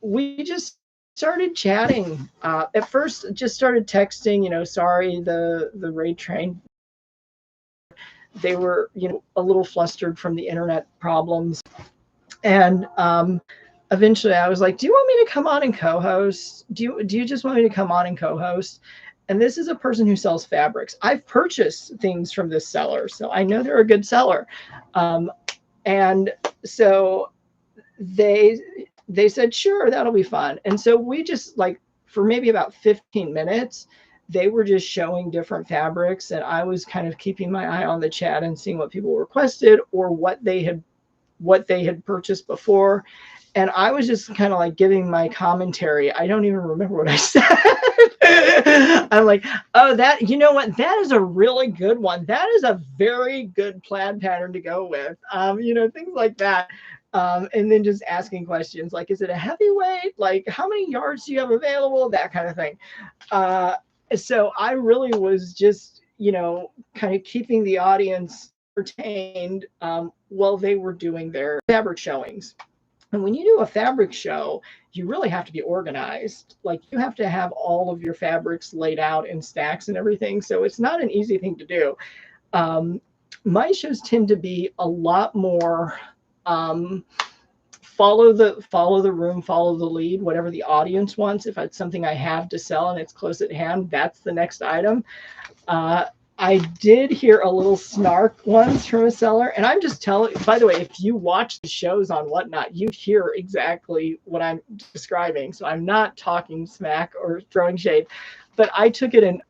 we just started chatting. At first, just started texting, sorry, the raid train. They were, a little flustered from the internet problems. And eventually I was like, do you want me to come on and co-host? Do you just want me to come on and co-host? And this is a person who sells fabrics. I've purchased things from this seller, so I know they're a good seller. And so they said, sure, that'll be fun. And so we just, like, for maybe about 15 minutes, they were just showing different fabrics, and I was kind of keeping my eye on the chat and seeing what people requested or what they had purchased before. And I was just kind of like giving my commentary. I don't even remember what I said. I'm like, oh, that, you know what? That is a really good one. That is a very good plaid pattern to go with. Things like that. And then just asking questions like, is it a heavyweight? Like, how many yards do you have available? That kind of thing. So I really was just, kind of keeping the audience entertained while they were doing their fabric showings. And when you do a fabric show, you really have to be organized. Like, you have to have all of your fabrics laid out in stacks and everything. So it's not an easy thing to do. My shows tend to be a lot more follow the room, follow the lead, whatever the audience wants. If it's something I have to sell and it's close at hand, that's the next item. I did hear a little snark once from a seller, and I'm just telling, by the way, if you watch the shows on Whatnot, you hear exactly what I'm describing. So I'm not talking smack or throwing shade, but I took it in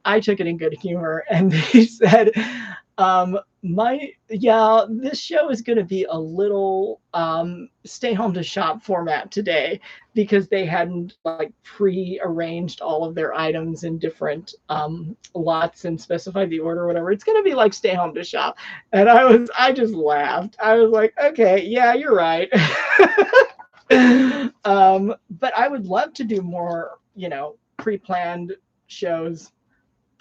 good humor. And they said, This show is going to be a little stay home to shop format today because they hadn't like pre-arranged all of their items in different lots and specified the order or whatever. It's going to be like stay home to shop. And I just laughed. I was like, okay, yeah, you're right. But I would love to do more, pre-planned shows.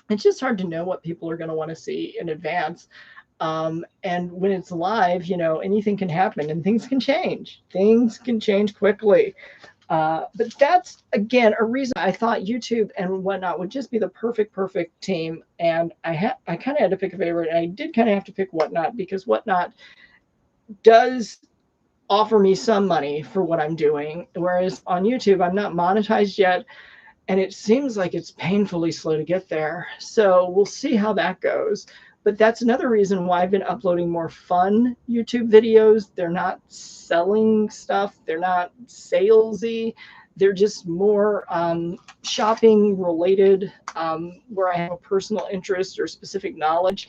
It's just hard to know what people are going to want to see in advance. And when it's live, anything can happen and things can change. Things can change quickly. But that's, again, a reason I thought YouTube and whatnot would just be the perfect team. And I kind of had to pick a favorite. And I did kind of have to pick Whatnot because Whatnot does offer me some money for what I'm doing. Whereas on YouTube, I'm not monetized yet. And it seems like it's painfully slow to get there. So we'll see how that goes. But that's another reason why I've been uploading more fun YouTube videos. They're not selling stuff. They're not salesy. They're just more shopping related, where I have a personal interest or specific knowledge.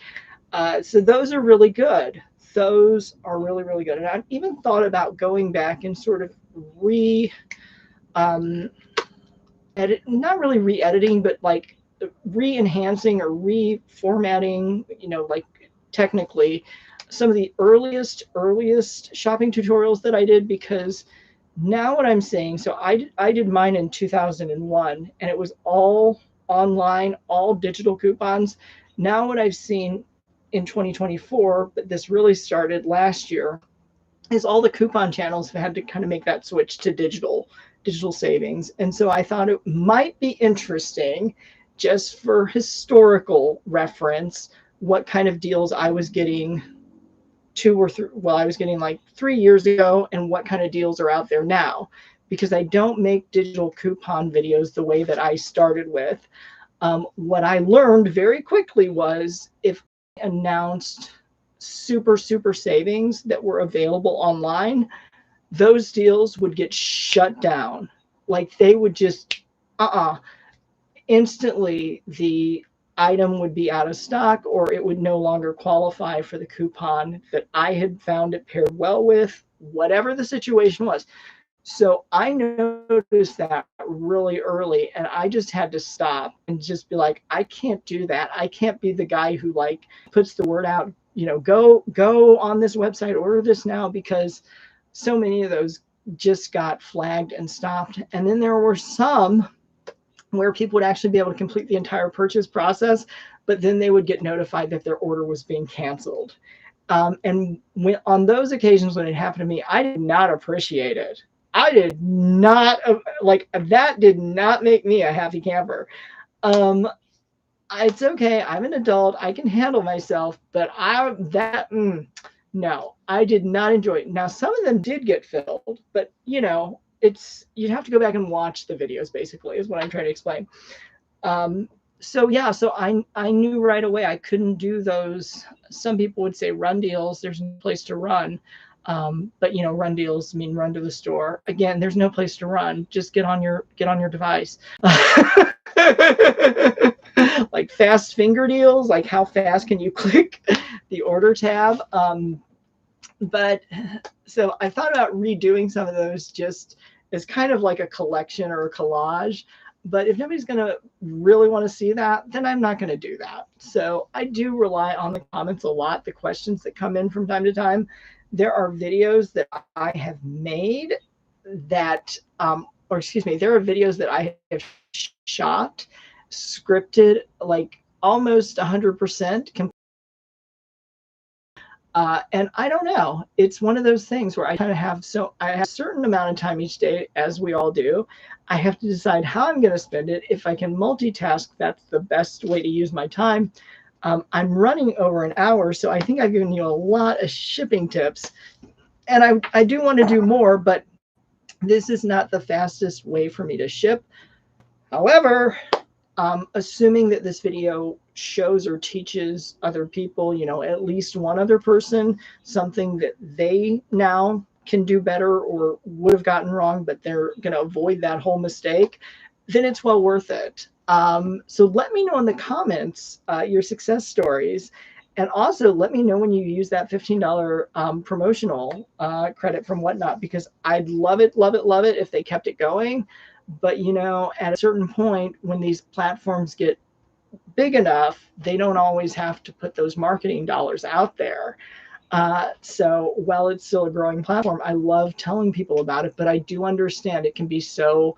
So those are really good. Those are really, really good. And I've even thought about going back and sort of not really re-editing, but like re-enhancing or reformatting, like technically some of the earliest shopping tutorials that I did, because now what I'm saying, so I did mine in 2001 and it was all online, all digital coupons. Now what I've seen in 2024, but this really started last year, is all the coupon channels have had to kind of make that switch to digital savings. And so I thought it might be interesting, just for historical reference, what kind of deals I was getting I was getting like 3 years ago and what kind of deals are out there now, because I don't make digital coupon videos the way that I started with. What I learned very quickly was if I announced super savings that were available online, those deals would get shut down. Like they would just, instantly the item would be out of stock, or it would no longer qualify for the coupon that I had found it paired well with, whatever the situation was. So I noticed that really early, and I just had to stop and just be like, I can't do that. I can't be the guy who like puts the word out, go on this website, order this now, because so many of those just got flagged and stopped. And then there were some where people would actually be able to complete the entire purchase process, but then they would get notified that their order was being canceled. And on those occasions when it happened to me, I did not appreciate it. I did not like that. Did not make me a happy camper. It's okay. I'm an adult. I can handle myself, but no, I did not enjoy it. Now, some of them did get filled, but you'd have to go back and watch the videos, basically, is what I'm trying to explain. So I knew right away I couldn't do those. Some people would say run deals. There's no place to run. But run deals mean run to the store. Again, there's no place to run. Just get on your device. Like fast finger deals, like how fast can you click the order tab? But so I thought about redoing some of those just as kind of like a collection or a collage. But if nobody's going to really want to see that, then I'm not going to do that. So I do rely on the comments a lot, the questions that come in from time to time. There are videos that I have made that, there are videos that I have shot, scripted, like almost 100%. And I don't know. It's one of those things where I kind of have a certain amount of time each day, as we all do. I have to decide how I'm going to spend it. If I can multitask, that's the best way to use my time. I'm running over an hour, so I think I've given you a lot of shipping tips. And I do want to do more, but this is not the fastest way for me to ship. However, assuming that this video shows or teaches other people, at least one other person, something that they now can do better or would have gotten wrong, but they're going to avoid that whole mistake, then it's well worth it. So let me know in the comments your success stories. And also let me know when you use that $15 promotional credit from Whatnot, because I'd love it, love it, love it if they kept it going. But you know, at a certain point, when these platforms get big enough, they don't always have to put those marketing dollars out there. So while it's still a growing platform, I love telling people about it, but I do understand it can be so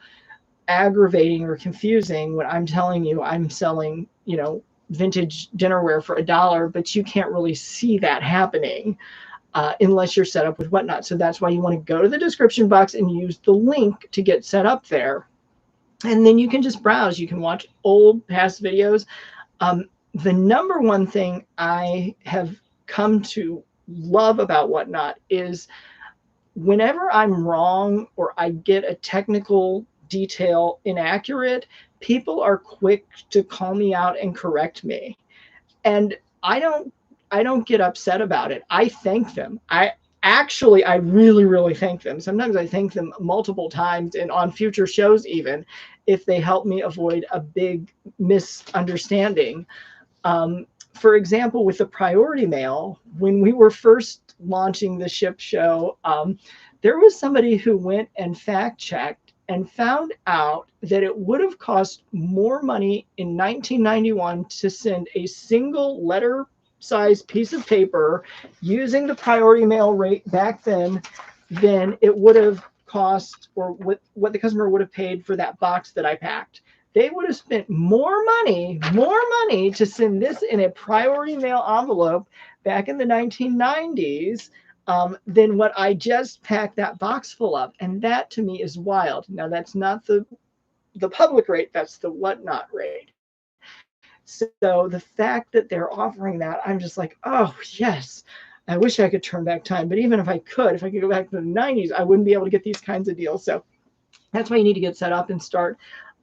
aggravating or confusing when I'm telling you I'm selling, you know, vintage dinnerware for $1, but you can't really see that happening unless you're set up with Whatnot. So that's why you want to go to the description box and use the link to get set up there. And then you can just browse. You can watch old past videos. The number one thing I have come to love about Whatnot is whenever I'm wrong or I get a technical detail inaccurate, people are quick to call me out and correct me. And I don't get upset about it. I thank them. I really, really thank them. Sometimes I thank them multiple times and on future shows, even if they help me avoid a big misunderstanding. For example, with the priority mail, when we were first launching the ship show, there was somebody who went and fact checked and found out that it would have cost more money in 1991 to send a single letter size piece of paper using the priority mail rate back then than it would have cost, or what the customer would have paid for that box that I packed. They would have spent more money to send this in a priority mail envelope back in the 1990s than what I just packed that box full of. And that to me is wild. Now, that's not the public rate, that's the Whatnot rate. So the fact that they're offering that, I'm just like, oh, yes. I wish I could turn back time. But even if I could go back to the 90s, I wouldn't be able to get these kinds of deals. So that's why you need to get set up and start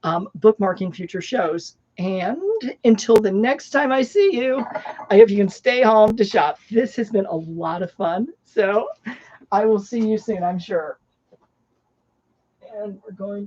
bookmarking future shows. And until the next time I see you, I hope you can stay home to shop. This has been a lot of fun. So I will see you soon, I'm sure. And we're going